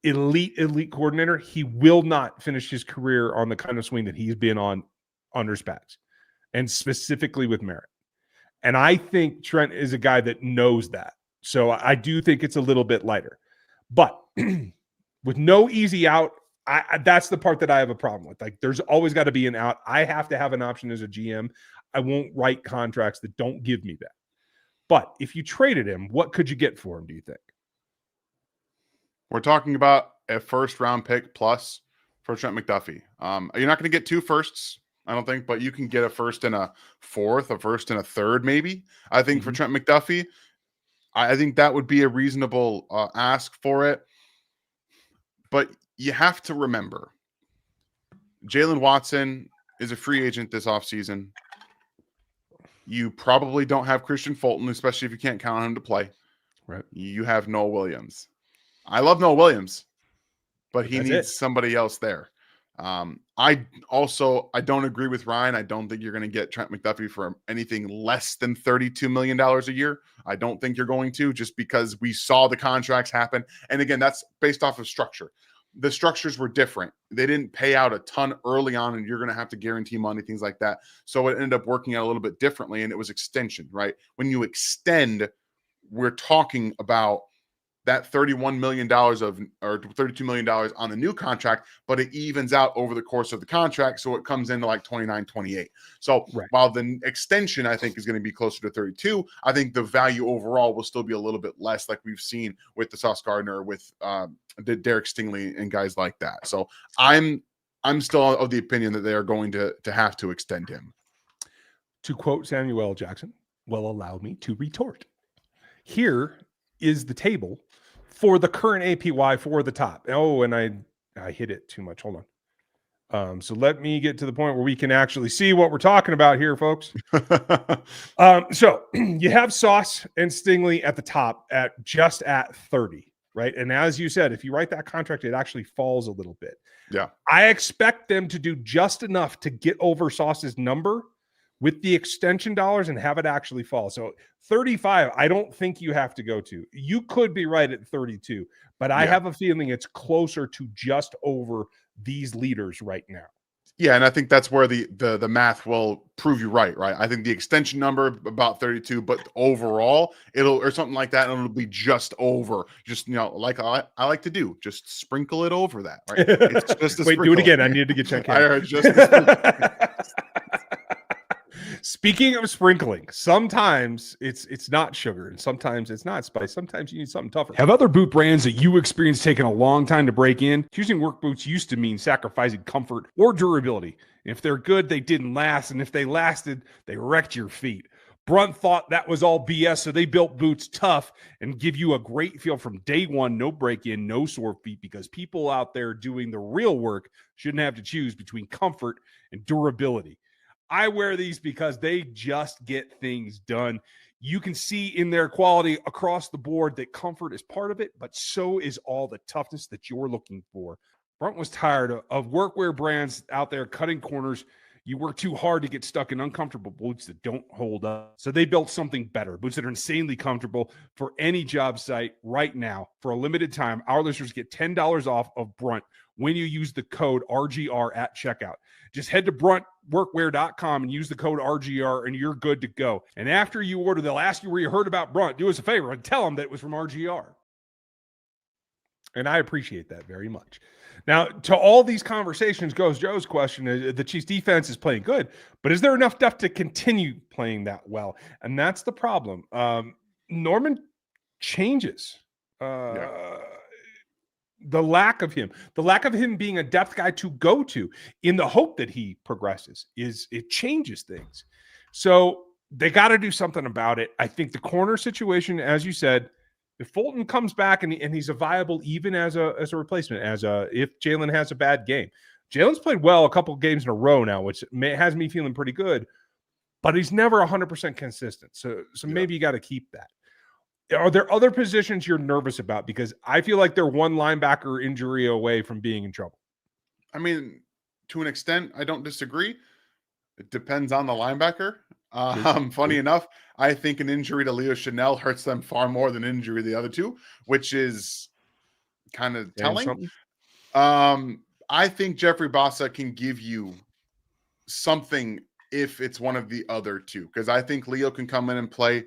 Speaker 1: elite coordinator, he will not finish his career on the kind of swing that he's been on under Spags, and specifically with Merritt. And I think Trent is a guy that knows that. So I do think it's a little bit lighter. But with no easy out, that's the part that I have a problem with. Like, there's always got to be an out. I have to have an option as a GM. I won't write contracts that don't give me that. But if you traded him, what could you get for him, do you think?
Speaker 2: We're talking about a first-round pick plus for Trent McDuffie. You're not going to get 2 firsts, I don't think, but you can get a first and a fourth, a first and a third, maybe. I think for Trent McDuffie, I think that would be a reasonable ask for it. But you have to remember, Jalen Watson is a free agent this offseason. You probably don't have Christian Fulton, especially if you can't count on him to play.
Speaker 1: Right.
Speaker 2: You have Noah Williams. I love Noah Williams, but he needs somebody else there. I don't agree with Ryan. I don't think you're going to get Trent McDuffie for anything less than $32 million a year. I don't think you're going to, just because we saw the contracts happen. And again, that's based off of structure. The structures were different. They didn't pay out a ton early on, and you're going to have to guarantee money, things like that. So it ended up working out a little bit differently, and it was extension, right? When you extend, we're talking about that $31 million or $32 million on the new contract, but it evens out over the course of the contract. So it comes into like 29, 28. So while the extension, I think, is going to be closer to 32, I think the value overall will still be a little bit less, like we've seen with the Sauce Gardner, with Derek Stingley and guys like that. So I'm still of the opinion that they are going to have to extend him.
Speaker 1: To quote Samuel L. Jackson, well, allow me to retort. Here is the table for the current APY for the top. Oh, and I hit it too much. Hold on. So let me get to the point where we can actually see what we're talking about here, folks. So you have Sauce and Stingley at the top at 30, right? And as you said, if you write that contract, it actually falls a little bit.
Speaker 2: Yeah.
Speaker 1: I expect them to do just enough to get over Sauce's number with the extension dollars and have it actually fall. So 35, I don't think you have to go to. You could be right at 32, but I have a feeling it's closer to just over these leaders right now.
Speaker 2: Yeah, and I think that's where the math will prove you right? I think the extension number about 32, but overall or something like that, and it'll be just over. Just like I like to do, just sprinkle it over that. Right? It's just a
Speaker 1: Wait, do it again. I need to get checked.
Speaker 2: I heard just a
Speaker 1: Speaking of sprinkling, sometimes it's not sugar, and sometimes it's not spice. Sometimes you need something tougher. Have other boot brands that you experience taking a long time to break in? Choosing work boots used to mean sacrificing comfort or durability. If they're good, they didn't last, and if they lasted, they wrecked your feet. Brunt thought that was all BS, so they built boots tough and give you a great feel from day one. No break-in, no sore feet, because people out there doing the real work shouldn't have to choose between comfort and durability. I wear these because they just get things done. You can see in their quality across the board that comfort is part of it, but so is all the toughness that you're looking for. Brunt was tired of workwear brands out there cutting corners. You work too hard to get stuck in uncomfortable boots that don't hold up. So they built something better, boots that are insanely comfortable for any job site right now. For a limited time, our listeners get $10 off of Brunt when you use the code RGR at checkout. Just head to bruntworkwear.com and use the code RGR, and you're good to go. And after you order, they'll ask you where you heard about Brunt. Do us a favor and tell them that it was from RGR. And I appreciate that very much. Now, to all these conversations goes Joe's question. The Chiefs defense is playing good, but is there enough depth to continue playing that well? And that's the problem. Norman changes. The lack of him being a depth guy to go to in the hope that he progresses it changes things. So they got to do something about it. I think the corner situation, as you said, if Fulton comes back and he's a viable even as a replacement, if Jalen has a bad game. Jalen's played well a couple of games in a row now, which has me feeling pretty good, but he's never 100% consistent. So maybe you got to keep that. Are there other positions you're nervous about? Because I feel like they're one linebacker injury away from being in trouble.
Speaker 2: I mean, to an extent, I don't disagree. It depends on the linebacker. Funny enough, I think an injury to Leo Chanel hurts them far more than injury to the other two, which is kind of telling. I think Jeffrey Bassa can give you something if it's one of the other two, because I think Leo can come in and play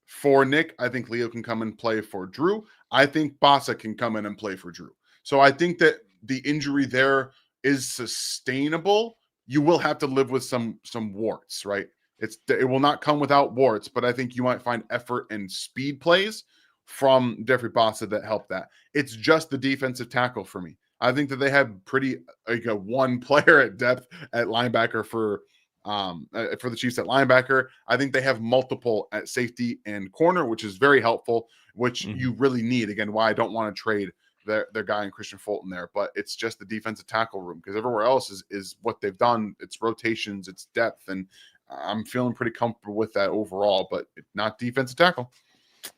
Speaker 2: for Nick. I think Leo can come and play for Drew. I think Bassa can come in and play for Drew. So I think that the injury there is sustainable. You will have to live with some warts, right? It will not come without warts, but I think you might find effort and speed plays from Jeffrey Bassa that help that. It's just the defensive tackle for me. I think that they have pretty a one player at depth at linebacker for the Chiefs at linebacker. I think they have multiple at safety and corner, which is very helpful, which you really need. Again, why I don't want to trade their guy in Christian Fulton there, but it's just the defensive tackle room, because everywhere else is what they've done. It's rotations, it's depth, and I'm feeling pretty comfortable with that overall, but not defensive tackle.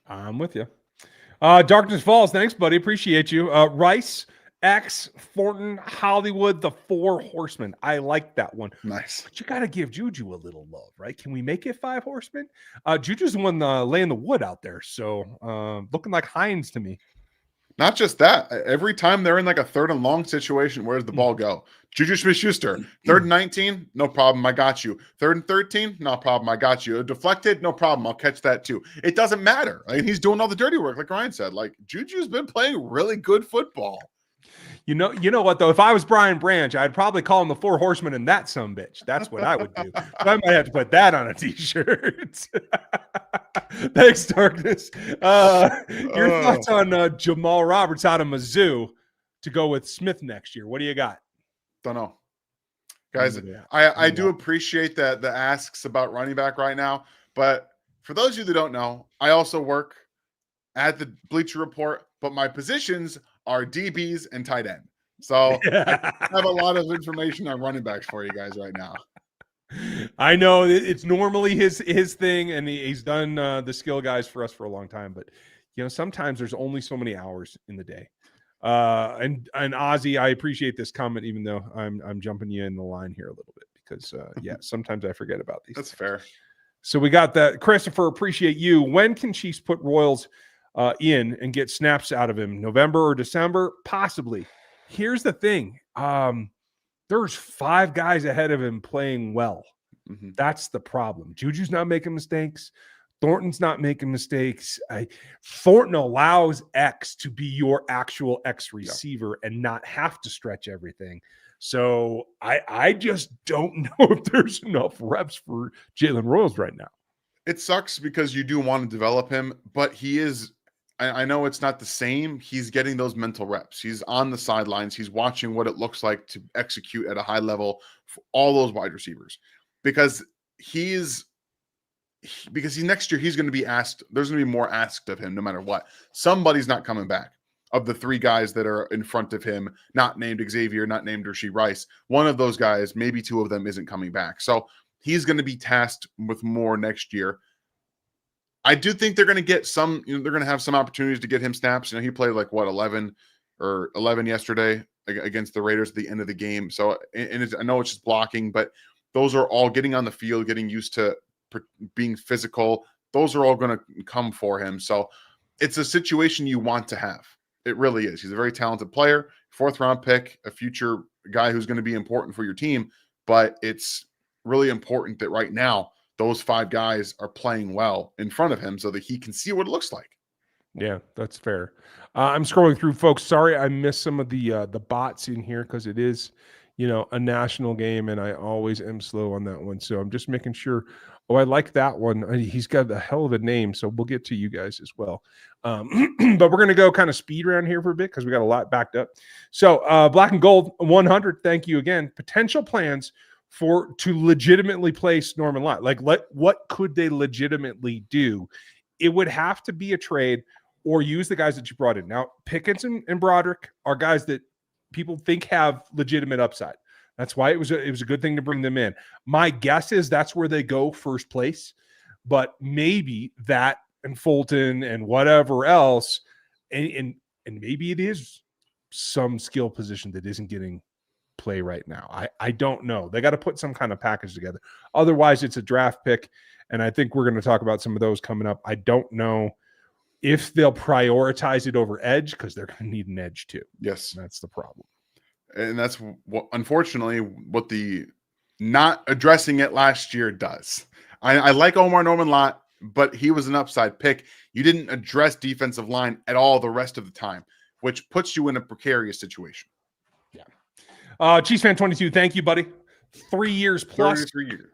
Speaker 1: I'm with you. Darkness Falls, thanks, buddy. Appreciate you. Rice, X, Thornton, Hollywood, the Four Horsemen. I like that one.
Speaker 2: Nice.
Speaker 1: But you got to give Juju a little love, right? Can we make it Five Horsemen? Juju's the one laying the wood out there, so looking like Hines to me.
Speaker 2: Not just that. Every time they're in like a third and long situation, where does the ball go? Juju Smith-Schuster, 3rd and 19, no problem, I got you. 3rd and 13, no problem, I got you. Deflected, no problem, I'll catch that too. It doesn't matter. Like, he's doing all the dirty work, like Ryan said. Like, Juju's been playing really good football.
Speaker 1: You know what, though? If I was Brian Branch, I'd probably call him the Four Horsemen and that sumbitch. That's what I would do. But I might have to put that on a T-shirt. Thanks, Darkness. Your thoughts on Jamal Roberts out of Mizzou to go with Smith next year? What do you got?
Speaker 2: Don't know. Guys, I do appreciate the asks about running back right now. But for those of you that don't know, I also work at the Bleacher Report, but my positions are DBs and tight end. So I have a lot of information on running backs for you guys right now.
Speaker 1: I know it's normally his thing, and he's done the skill guys for us for a long time. But sometimes there's only so many hours in the day. And Ozzy, I appreciate this comment, even though I'm jumping you in the line here a little bit, because sometimes I forget about these.
Speaker 2: That's
Speaker 1: things.
Speaker 2: fair.
Speaker 1: So we got that. Christopher, appreciate you. When can Chiefs put Royals in and get snaps out of him? November or December? Possibly. Here's the thing. There's 5 guys ahead of him playing well.
Speaker 2: Mm-hmm.
Speaker 1: That's the problem. Juju's not making mistakes. Thornton's not making mistakes. Thornton allows X to be your actual X receiver and not have to stretch everything. So I just don't know if there's enough reps for Jalen Royals right now.
Speaker 2: It sucks because you do want to develop him, but he is. I know it's not the same. He's getting those mental reps. He's on the sidelines. He's watching what it looks like to execute at a high level for all those wide receivers, because next year he's going to be asked. There's going to be more asked of him no matter what. Somebody's not coming back. Of the 3 guys that are in front of him, not named Xavier, not named Rashee Rice, one of those guys, maybe 2 of them, isn't coming back. So he's going to be tasked with more next year. I do think they're going to get some, they're going to have some opportunities to get him snaps. He played 11 yesterday against the Raiders at the end of the game. So, I know it's just blocking, but those are all getting on the field, getting used to being physical. Those are all going to come for him. So it's a situation you want to have. It really is. He's a very talented player, 4th round pick, a future guy who's going to be important for your team. But it's really important that right now those 5 guys are playing well in front of him so that he can see what it looks like.
Speaker 1: Yeah, that's fair. I'm scrolling through, folks. Sorry, I missed some of the bots in here because it is, a national game, and I always am slow on that one. So I'm just making sure. Oh, I like that one. He's got a hell of a name, so we'll get to you guys as well. But we're going to go kind of speed around here for a bit because we got a lot backed up. So Black and Gold 100, thank you again. Potential plans to legitimately place Norman Lott. What could they legitimately do? It would have to be a trade or use the guys that you brought in. Now, Pickens and Broderick are guys that people think have legitimate upside. That's why it was a good thing to bring them in. My guess is that's where they go first place, but maybe that and Fulton and whatever else, and maybe it is some skill position that isn't getting play right now. I don't know. They got to put some kind of package together. Otherwise, it's a draft pick, and I think we're going to talk about some of those coming up. I don't know if they'll prioritize it over edge because they're going to need an edge too.
Speaker 2: Yes,
Speaker 1: that's the problem.
Speaker 2: And that's unfortunately what the not addressing it last year does. I like Omar Norman Lott, but he was an upside pick. You didn't address defensive line at all the rest of the time, which puts you in a precarious situation.
Speaker 1: Yeah. Chiefs fan 22, thank you, buddy. 3 years plus.
Speaker 2: 33 years.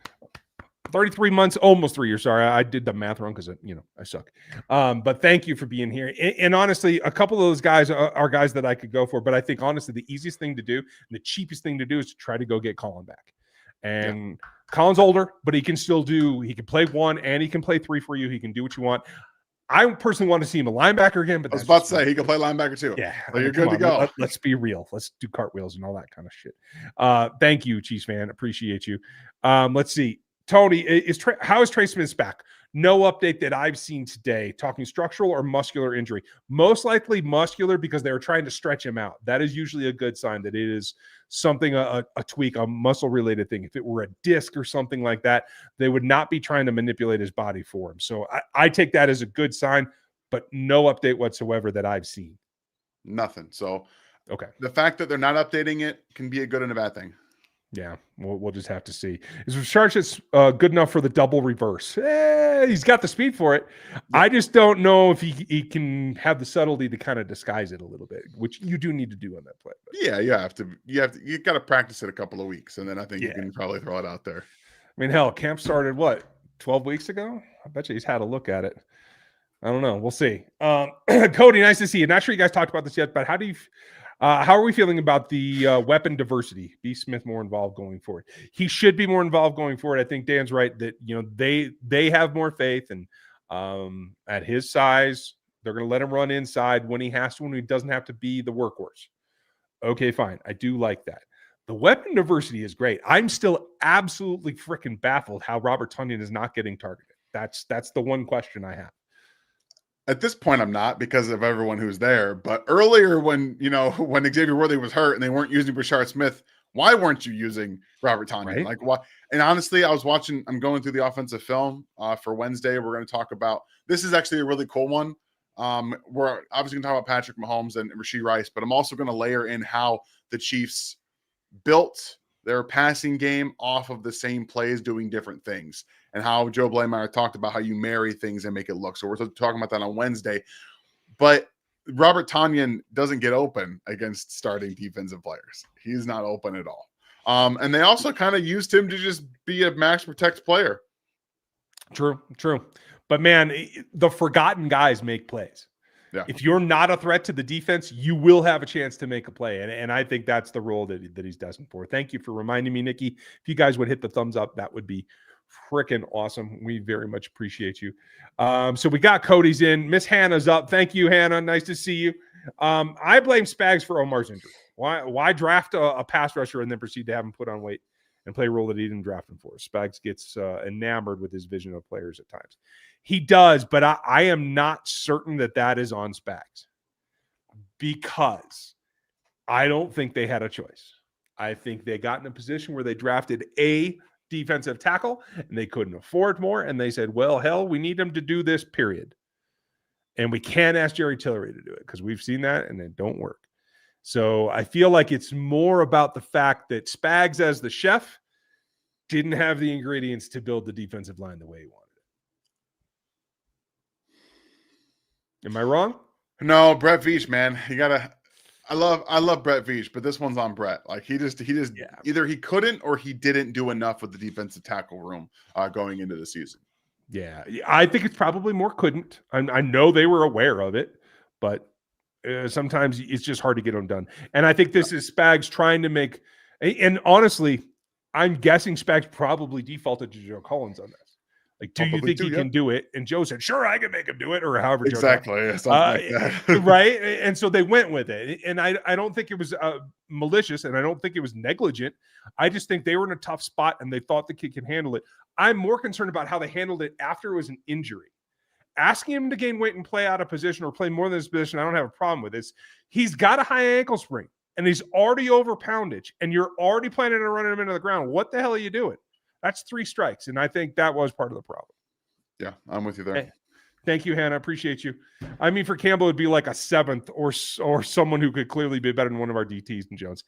Speaker 1: 33 months, almost 3 years. Sorry, I did the math wrong because I suck. But thank you for being here. And honestly, a couple of those guys are guys that I could go for. But I think honestly, the easiest thing to do, and the cheapest thing to do, is to try to go get Colin back. And Colin's older, but he can still he can play 1 and he can play 3 for you. He can do what you want. I personally want to see him a linebacker again. But
Speaker 2: I was about to say he can play linebacker too.
Speaker 1: Yeah,
Speaker 2: so you're good to go.
Speaker 1: Let's be real. Let's do cartwheels and all that kind of shit. Thank you, Chiefs fan. Appreciate you. Let's see. Tony, how is Tracy Smith's back? No update that I've seen today. Talking structural or muscular injury? Most likely muscular because they were trying to stretch him out. That is usually a good sign that it is something, a tweak, a muscle-related thing. If it were a disc or something like that, they would not be trying to manipulate his body for him. So I take that as a good sign, but no update whatsoever that I've seen.
Speaker 2: Nothing. So
Speaker 1: okay.
Speaker 2: The fact that they're not updating it can be a good and a bad thing.
Speaker 1: Yeah, we'll just have to see. Is Richardson good enough for the double reverse? He's got the speed for it. Yeah. I just don't know if he can have the subtlety to kind of disguise it a little bit, which you do need to do on that play. But.
Speaker 2: Yeah, you got to practice it a couple of weeks, and then I think you can probably throw it out there.
Speaker 1: I mean, hell, camp started 12 weeks ago? I bet you he's had a look at it. I don't know. We'll see. Cody, nice to see you. Not sure you guys talked about this yet, but how are we feeling about the weapon diversity? B. Smith more involved going forward. He should be more involved going forward. I think Dan's right that they have more faith, and at his size, they're going to let him run inside when he has to, when he doesn't have to be the workhorse. Okay, fine. I do like that. The weapon diversity is great. I'm still absolutely freaking baffled how Robert Tonyan is not getting targeted. That's the one question I have.
Speaker 2: At this point, I'm not because of everyone who's there. But earlier when Xavier Worthy was hurt and they weren't using Rashard Smith, Why weren't you using Robert Tonyan?
Speaker 1: Right.
Speaker 2: Like, why? And honestly, I'm going through the offensive film for Wednesday. We're going to talk about, this is actually a really cool one. We're obviously going to talk about Patrick Mahomes and Rashee Rice, but I'm also going to layer in how the Chiefs built their passing game off of the same plays doing different things, and how Joe Blameyer talked about how you marry things and make it look. So we're talking about that on Wednesday. But Robert Tonyan doesn't get open against starting defensive players. He's not open at all. And they also kind of used him to just be a max protect player.
Speaker 1: True. But man, the forgotten guys make plays.
Speaker 2: Yeah.
Speaker 1: If you're not a threat to the defense, you will have a chance to make a play. And I think that's the role that he's destined for. Thank you for reminding me, Nikki. If you guys would hit the thumbs up, that would be freaking awesome. We very much appreciate you. So we got Cody's in. Miss Hannah's up. Thank you, Hannah. Nice to see you. I blame Spags for Omar's injury. Why draft a pass rusher and then proceed to have him put on weight and play a role that he didn't draft him for? Spags gets enamored with his vision of players at times. He does, but I am not certain that is on Spags, because I don't think they had a choice. I think they got in a position where they drafted a defensive tackle and they couldn't afford more. And they said, well, hell, we need him to do this, period. And we can't ask Jerry Tillery to do it, because we've seen that and it don't work. So I feel like it's more about the fact that Spags, as the chef, didn't have the ingredients to build the defensive line the way he wanted it. Am I wrong?
Speaker 2: No, Brett Veach, man. You gotta. I love Brett Veach, but this one's on Brett. Like he just either he couldn't or he didn't do enough with the defensive tackle room going into the season.
Speaker 1: Yeah, I think it's probably more couldn't. I know they were aware of it, but sometimes it's just hard to get them done. And I think this is Spags trying to make. And honestly, I'm guessing Spags probably defaulted to Joe Collins on this. Like, do you think he can do it? And Joe said, sure, I can make him do it, or however.
Speaker 2: Exactly. Like that.
Speaker 1: Right. And so they went with it. And I don't think it was malicious, and I don't think it was negligent. I just think they were in a tough spot and they thought the kid could handle it. I'm more concerned about how they handled it after it was an injury. Asking him to gain weight and play out of position or play more than his position, I don't have a problem with this. He's got a high ankle sprain and he's already over poundage, and you're already planning on running him into the ground. What the hell are you doing? That's 3 strikes, and I think that was part of the problem.
Speaker 2: Yeah, I'm with you there.
Speaker 1: Hey, thank you, Hannah. Appreciate you. I mean, for Campbell, it'd be like a 7th or someone who could clearly be better than one of our DTs than Jones.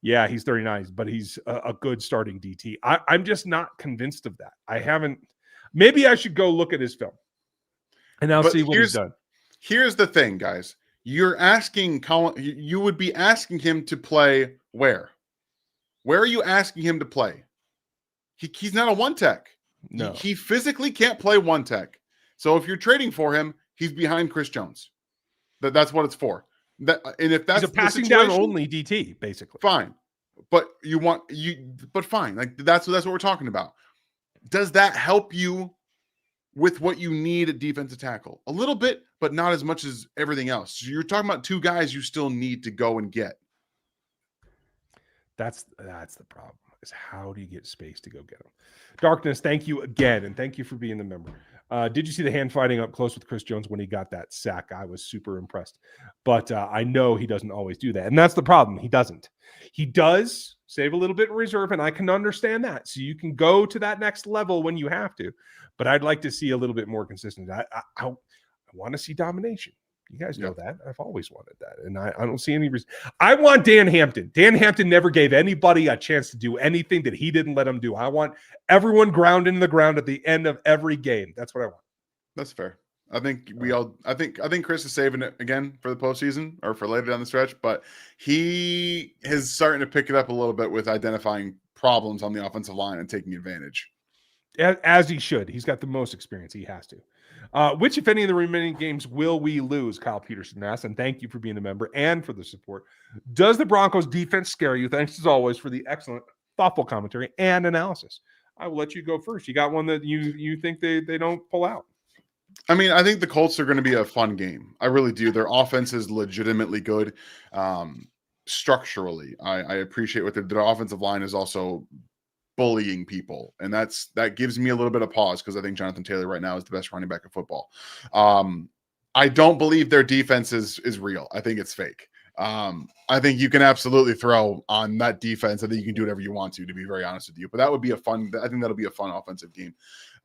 Speaker 1: Yeah, he's 39, but he's a good starting DT. I'm just not convinced of that. I haven't. Maybe I should go look at his film, and I'll see what he's done.
Speaker 2: Here's the thing, guys. You're asking Colin. You would be asking him to play where? Where are you asking him to play? He's not a one tech.
Speaker 1: No,
Speaker 2: he physically can't play one tech. So if you're trading for him, he's behind Chris Jones. That's what it's for. And if that's
Speaker 1: he's a passing down only DT, basically.
Speaker 2: Fine, but But fine. Like that's what we're talking about. Does that help you with what you need at defensive tackle? A little bit, but not as much as everything else. So you're talking about 2 guys you still need to go and get.
Speaker 1: That's the problem. Is how do you get space to go get them? Darkness, thank you again, and thank you for being the member. Did you see the hand fighting up close with Chris Jones when he got that sack? I was super impressed, but I know he doesn't always do that, and that's the problem. He doesn't. He does save a little bit in reserve, and I can understand that. So you can go to that next level when you have to, but I'd like to see a little bit more consistent. I want to see domination. You guys know that. I've always wanted that. And I don't see any reason. I want Dan Hampton. Dan Hampton never gave anybody a chance to do anything that he didn't let them do. I want everyone ground into the ground at the end of every game. That's what I want.
Speaker 2: That's fair. I think I think Chris is saving it again for the postseason or for later down the stretch, but he is starting to pick it up a little bit with identifying problems on the offensive line and taking advantage.
Speaker 1: As he should. He's got the most experience. He has to. Which, if any of the remaining games, will we lose? Kyle Peterson asked, and thank you for being a member and for the support. Does the Broncos defense scare you? Thanks as always for the excellent, thoughtful commentary and analysis. I will let you go first. You got one that you think they don't pull out?
Speaker 2: I mean, I think the Colts are going to be a fun game. I really do. Their offense is legitimately good. Structurally, I appreciate what their offensive line is also bullying people, and that gives me a little bit of pause because I think Jonathan Taylor right now is the best running back in football. I don't believe their defense is real. I think it's fake. I think you can absolutely throw on that defense. I think you can do whatever you want to be very honest with you. But that would be I think that'll be a fun offensive game.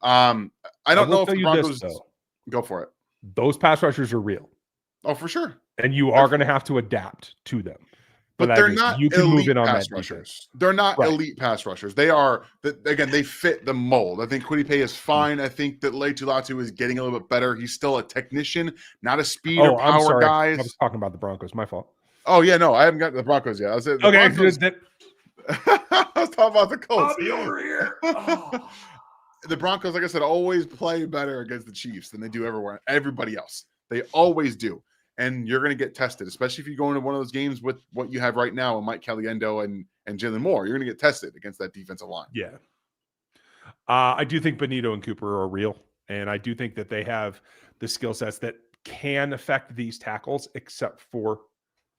Speaker 2: I don't know if the Broncos go for it.
Speaker 1: Those pass rushers are real.
Speaker 2: Oh, for sure.
Speaker 1: And you are going to have to adapt to them.
Speaker 2: But they're not you can move in on pass rushers. Defense. They're not elite pass rushers. They are, again, they fit the mold. I think Kwity Paye is fine. I think that Leitu Latu is getting a little bit better. He's still a technician, not a speed or power guy.
Speaker 1: I was talking about the Broncos. My fault.
Speaker 2: Oh, yeah, no, I haven't got the Broncos yet. I was saying I was talking about the Colts.
Speaker 1: I'll be over here. Oh.
Speaker 2: The Broncos, like I said, always play better against the Chiefs than they do everybody else. They always do. And you're going to get tested, especially if you go into one of those games with what you have right now with Mike Caliendo and Jalen Moore. You're going to get tested against that defensive line.
Speaker 1: Yeah. I do think Benito and Cooper are real. And I do think that they have the skill sets that can affect these tackles, except for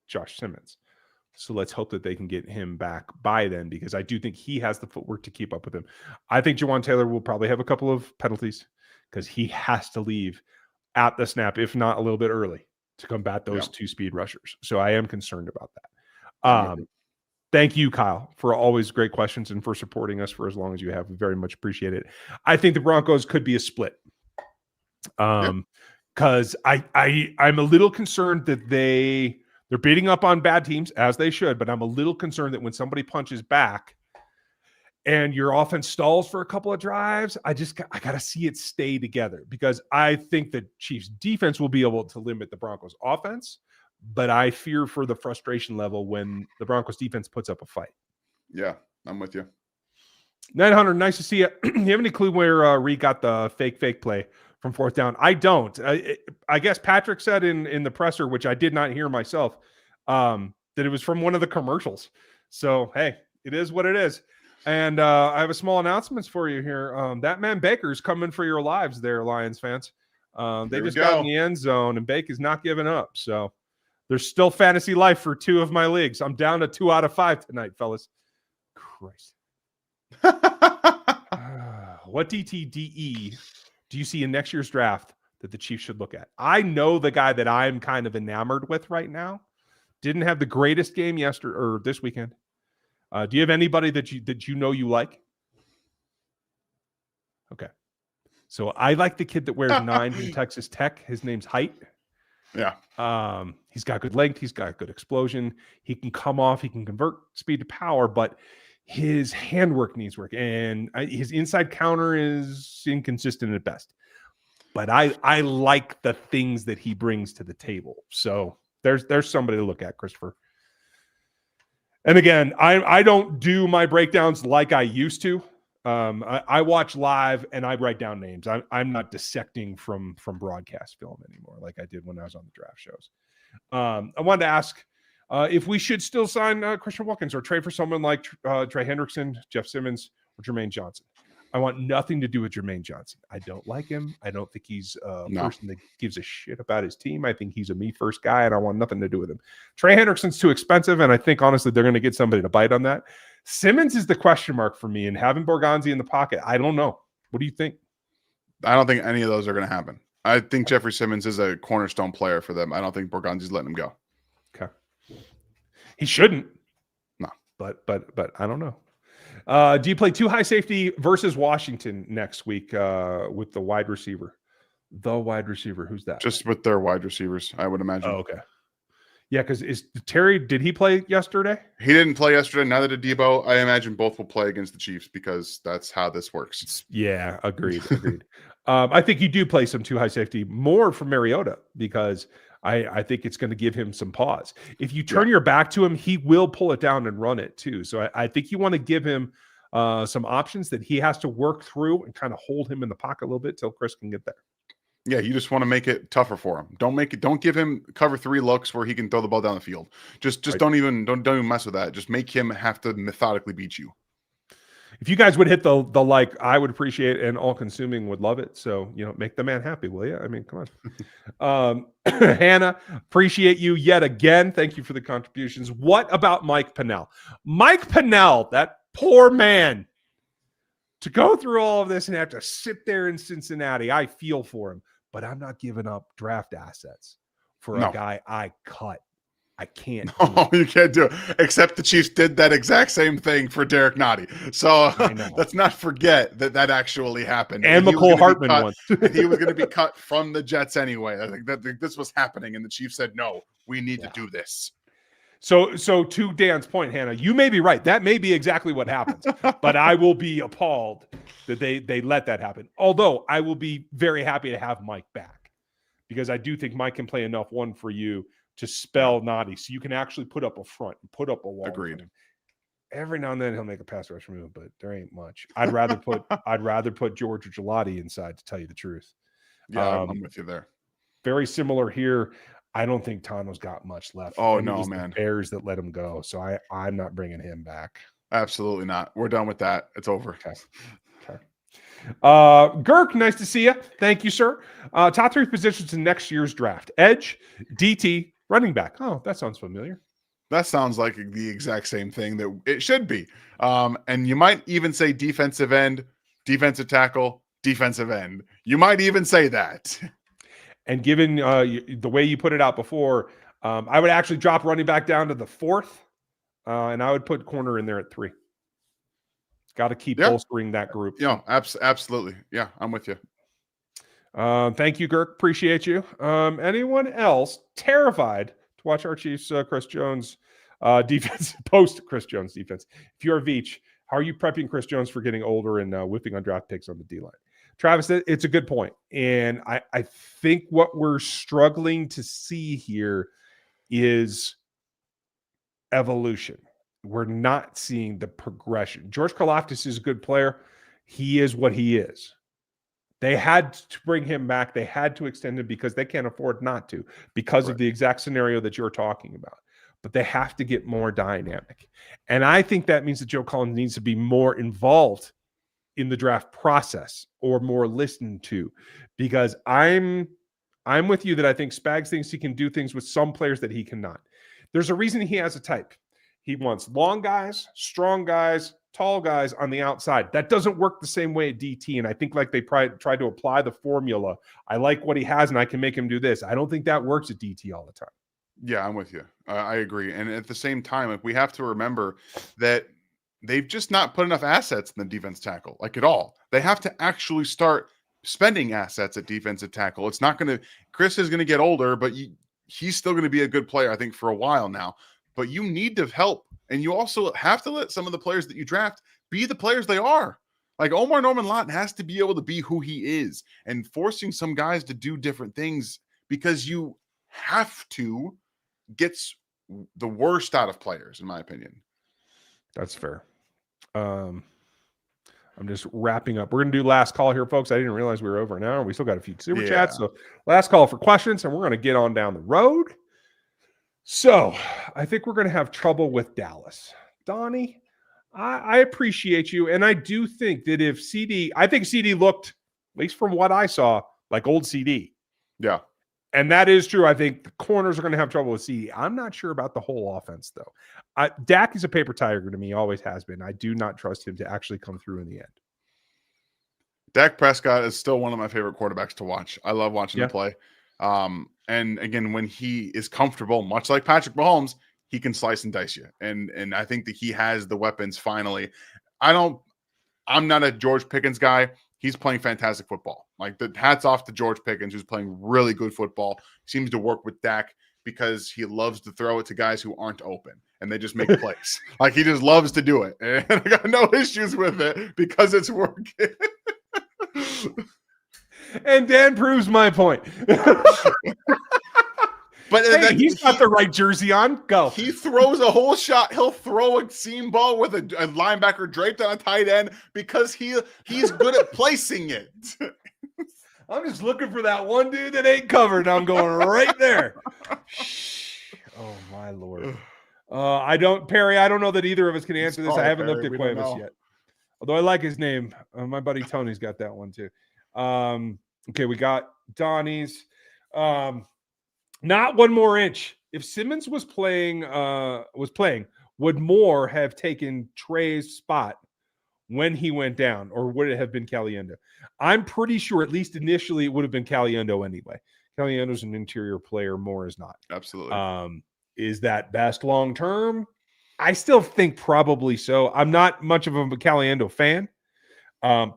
Speaker 1: Josh Simmons. So let's hope that they can get him back by then, because I do think he has the footwork to keep up with him. I think Jawan Taylor will probably have a couple of penalties because he has to leave at the snap, if not a little bit early, to combat those two speed rushers. So I am concerned about that. Thank you, Kyle, for always great questions and for supporting us for as long as you have. We very much appreciate it. I think the Broncos could be a split. Because I'm a little concerned that they're beating up on bad teams, as they should, but I'm a little concerned that when somebody punches back and your offense stalls for a couple of drives, I got to see it stay together, because I think the Chiefs defense will be able to limit the Broncos offense, but I fear for the frustration level when the Broncos defense puts up a fight.
Speaker 2: Yeah, I'm with you.
Speaker 1: 900, nice to see you. You have any clue where Reed got the fake play from fourth down? I don't. I guess Patrick said in the presser, which I did not hear myself, that it was from one of the commercials. So, hey, it is what it is. And I have a small announcements for you here. That man Baker's coming for your lives there, Lions fans. They just got in the end zone, and Baker's not giving up. So there's still fantasy life for 2 of my leagues. I'm down to 2 out of 5 tonight, fellas. Christ. What DTDE do you see in next year's draft that the Chiefs should look at? I know the guy that I'm kind of enamored with right now didn't have the greatest game yesterday or this weekend. Do you have anybody that you know you like? Okay. So I like the kid that wears 9 from Texas Tech. His name's Height.
Speaker 2: Yeah.
Speaker 1: He's got good length. He's got good explosion. He can come off. He can convert speed to power, but his handwork needs work. And his inside counter is inconsistent at best. But I like the things that he brings to the table. So there's somebody to look at, Christopher. And again, I don't do my breakdowns like I used to. I watch live and I write down names. I'm not dissecting from broadcast film anymore like I did when I was on the draft shows. I wanted to ask if we should still sign Christian Wilkins or trade for someone like Trey Hendrickson, Jeff Simmons, or Jermaine Johnson. I want nothing to do with Jermaine Johnson. I don't like him. I don't think he's a person that gives a shit about his team. I think he's a me first guy, and I want nothing to do with him. Trey Hendrickson's too expensive, and I think, honestly, they're going to get somebody to bite on that. Simmons is the question mark for me, and having Borgonzi in the pocket, I don't know. What do you think?
Speaker 2: I don't think any of those are going to happen. I think Jeffrey Simmons is a cornerstone player for them. I don't think Borgonzi's letting him go.
Speaker 1: Okay. He shouldn't.
Speaker 2: No.
Speaker 1: But I don't know. Do you play 2 high safety versus Washington next week with the wide receiver? The wide receiver, who's that?
Speaker 2: Just with their wide receivers, I would imagine.
Speaker 1: Oh, okay. Yeah, because Terry, did he play yesterday?
Speaker 2: He didn't play yesterday. Neither did Debo. I imagine both will play against the Chiefs because that's how this works.
Speaker 1: Yeah, agreed. I think you do play some 2 high safety more for Mariota because I think it's going to give him some pause. If you turn your back to him, he will pull it down and run it too. So I think you want to give him some options that he has to work through and kind of hold him in the pocket a little bit till Chris can get there.
Speaker 2: Yeah, you just want to make it tougher for him. Don't give him cover 3 looks where he can throw the ball down the field. Just right. don't even mess with that. Just make him have to methodically beat you.
Speaker 1: If you guys would hit the like, I would appreciate it, and all consuming would love it. So, make the man happy, will you? I mean, come on. Hannah, appreciate you yet again. Thank you for the contributions. What about Mike Pennell? Mike Pennell, that poor man, to go through all of this and have to sit there in Cincinnati. I feel for him, but I'm not giving up draft assets for a guy I cut. I can't.
Speaker 2: No, you can't do it. Except the Chiefs did that exact same thing for Derek Nottie. So
Speaker 1: I know.
Speaker 2: let's not forget that actually happened.
Speaker 1: And McCole Hartman once.
Speaker 2: And he was going to be cut from the Jets anyway. I think that this was happening, and the Chiefs said, "No, we need to do this."
Speaker 1: So to Dan's point, Hannah, you may be right. That may be exactly what happens. But I will be appalled that they let that happen. Although I will be very happy to have Mike back, because I do think Mike can play enough one for you to spell Noddy, so you can actually put up a front and put up a wall.
Speaker 2: Agreed.
Speaker 1: Every now and then he'll make a pass rush move, but there ain't much. I'd rather put George or Gelati inside, to tell you the truth.
Speaker 2: Yeah, I'm with you there.
Speaker 1: Very similar here. I don't think Tano's got much left.
Speaker 2: Oh,
Speaker 1: and
Speaker 2: no,
Speaker 1: it was
Speaker 2: man.
Speaker 1: The Bears that let him go, so I'm not bringing him back.
Speaker 2: Absolutely not. We're done with that. It's over.
Speaker 1: Okay. Girk, nice to see you. Thank you, sir. Top 3 positions in next year's draft: edge, DT, running back. Oh, that sounds familiar.
Speaker 2: That sounds like the exact same thing that it should be. And you might even say defensive end, defensive tackle, defensive end. You might even say that.
Speaker 1: And given the way you put it out before, I would actually drop running back down to the 4th, and I would put corner in there at 3. Got to keep bolstering that group.
Speaker 2: Yeah, absolutely. Yeah, I'm with you.
Speaker 1: Thank you, Girk. Appreciate you. Anyone else terrified to watch our Chiefs, Chris Jones defense, post Chris Jones defense? If you're Veach, how are you prepping Chris Jones for getting older and whipping on draft picks on the D-line? Travis, it's a good point. And I think what we're struggling to see here is evolution. We're not seeing the progression. George Karlaftis is a good player. He is what he is. They had to bring him back. They had to extend him because they can't afford not to, because of the exact scenario that you're talking about. But they have to get more dynamic. And I think that means that Joe Collins needs to be more involved in the draft process, or more listened to, because I'm with you that I think Spags thinks he can do things with some players that he cannot. There's a reason he has a type. He wants long guys, strong guys, tall guys on the outside. That doesn't work the same way at DT. And I think like they try to apply the formula. I like what he has and I can make him do this. I don't think that works at DT all the time.
Speaker 2: Yeah, I'm with you. I agree. And at the same time, like, we have to remember that they've just not put enough assets in the defense tackle, like at all. They have to actually start spending assets at defensive tackle. It's not going to, Chris is going to get older, but he's still going to be a good player, I think, for a while now. But you need to help. And you also have to let some of the players that you draft be the players they are. Like Omar Norman-Lott has to be able to be who he is, and forcing some guys to do different things because you have to gets the worst out of players, in my opinion.
Speaker 1: That's fair. I'm just wrapping up. We're going to do last call here, folks. I didn't realize we were over an hour. We still got a few super chats. So last call for questions, and we're going to get on down the road. So I think we're going to have trouble with Dallas. Donnie, I appreciate you. And I do think that if I think CD looked, at least from what I saw, like old CD.
Speaker 2: Yeah.
Speaker 1: And that is true. I think the corners are going to have trouble with CD. I'm not sure about the whole offense, though. Dak is a paper tiger to me, always has been. I do not trust him to actually come through in the end.
Speaker 2: Dak Prescott is still one of my favorite quarterbacks to watch. I love watching him play. And again, when he is comfortable, much like Patrick Mahomes, he can slice and dice you. And I think that he has the weapons finally. I'm not a George Pickens guy. He's playing fantastic football. Like, the hats off to George Pickens, who's playing really good football. Seems to work with Dak because he loves to throw it to guys who aren't open, and they just make plays. Like, he just loves to do it. And I got no issues with it because it's working.
Speaker 1: And Dan proves my point.
Speaker 2: But
Speaker 1: hey, he's got the right jersey on. Go.
Speaker 2: He throws a whole shot. He'll throw a seam ball with a linebacker draped on a tight end because he's good at placing it.
Speaker 1: I'm just looking for that one dude that ain't covered. I'm going right there. Oh, my Lord. Perry, I don't know that either of us can answer this. I haven't looked at Cuevas yet. Although I like his name. My buddy Tony's got that one too. Okay, we got Donnie's. Not one more inch. If Simmons was playing, would Moore have taken Trey's spot when he went down, or would it have been Caliendo? I'm pretty sure, at least initially, it would have been Caliendo anyway. Caliendo's an interior player. Moore is not.
Speaker 2: Absolutely.
Speaker 1: Is that best long term? I still think probably so. I'm not much of a Caliendo fan.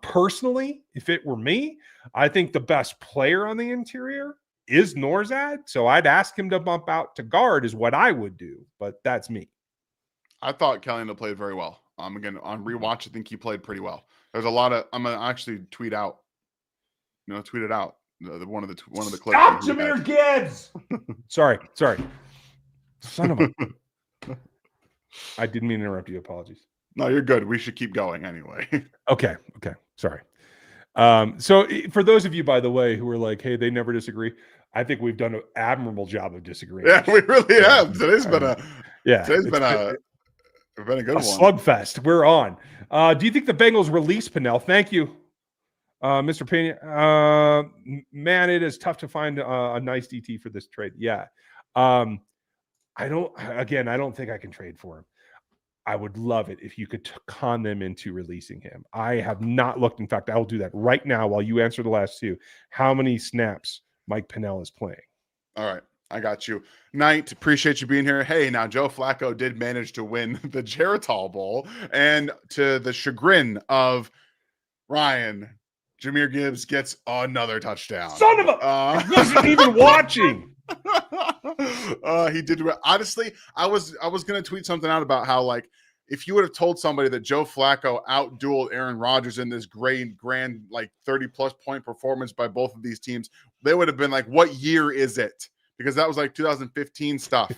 Speaker 1: Personally, if it were me, I think the best player on the interior is Norzad. So I'd ask him to bump out to guard is what I would do, but that's me.
Speaker 3: I thought Caliendo played very well. Again, on rewatch, I think he played pretty well. There's a lot of, I'm going to actually tweet it out. One of the clips.
Speaker 1: Stop, Jameer Gibbs. sorry. Son of a. I didn't mean to interrupt you. Apologies.
Speaker 3: No, you're good. We should keep going anyway.
Speaker 1: Okay. Sorry. So for those of you, by the way, who are like, hey, they never disagree. I think we've done an admirable job of disagreeing.
Speaker 3: Yeah, we really have. Today's been a good one.
Speaker 1: Slugfest. We're on. Do you think the Bengals release Pinnell? Thank you, Mr. Pena. Man, it is tough to find a nice DT for this trade. Yeah. I don't think I can trade for him. I would love it if you could con them into releasing him. I have not looked. In fact, I will do that right now while you answer the last two. How many snaps Mike Pinnell is playing?
Speaker 3: All right. I got you. Knight, appreciate you being here. Hey, now Joe Flacco did manage to win the Geritol Bowl, and to the chagrin of Ryan, Jahmyr Gibbs gets another touchdown.
Speaker 1: Son of a! I wasn't even watching.
Speaker 3: He did. Honestly, I was going to tweet something out about how, like, if you would have told somebody that Joe Flacco outdueled Aaron Rodgers in this grand like 30-plus point performance by both of these teams, they would have been like, what year is it? Because that was like 2015 stuff.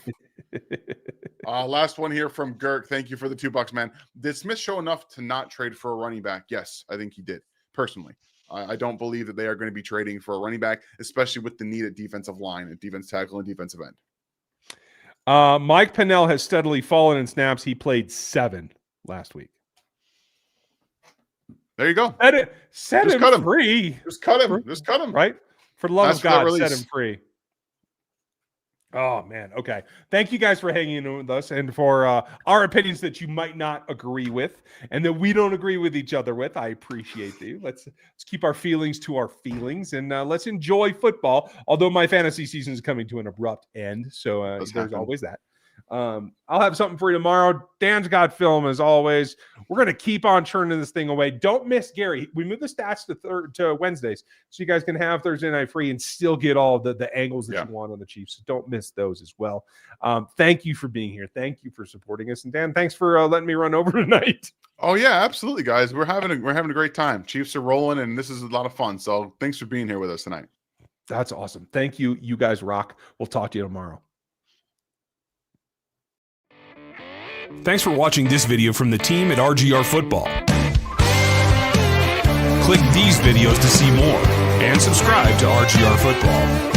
Speaker 3: Last one here from Girk. Thank you for the $2, man. Did Smith show enough to not trade for a running back? Yes, I think he did, personally. I don't believe that they are going to be trading for a running back, especially with the need at defensive line, at defense tackle, and defensive end.
Speaker 1: Mike Pinnell has steadily fallen in snaps. He played 7 last week.
Speaker 3: There you go.
Speaker 1: Set him free.
Speaker 3: Just cut him.
Speaker 1: Right? For the love of God,
Speaker 3: release.
Speaker 1: set him free. Oh, man. Okay. Thank you guys for hanging in with us and for our opinions that you might not agree with and that we don't agree with each other with. I appreciate you. Let's keep our feelings to our feelings and let's enjoy football, although my fantasy season is coming to an abrupt end. So there's always that. I'll have something for you tomorrow. Dan's got film as always. We're going to keep on churning this thing away. Don't miss Gary. We moved the stats to Wednesdays so you guys can have Thursday night free and still get all the angles that you want on the Chiefs. So don't miss those as well. Thank you for being here. Thank you for supporting us. And Dan, thanks for letting me run over tonight.
Speaker 3: Oh yeah, absolutely, guys. We're having a great time. Chiefs are rolling and this is a lot of fun. So thanks for being here with us tonight.
Speaker 1: That's awesome. Thank you. You guys rock. We'll talk to you tomorrow.
Speaker 4: Thanks for watching this video from the team at RGR Football. Click these videos to see more and subscribe to RGR Football.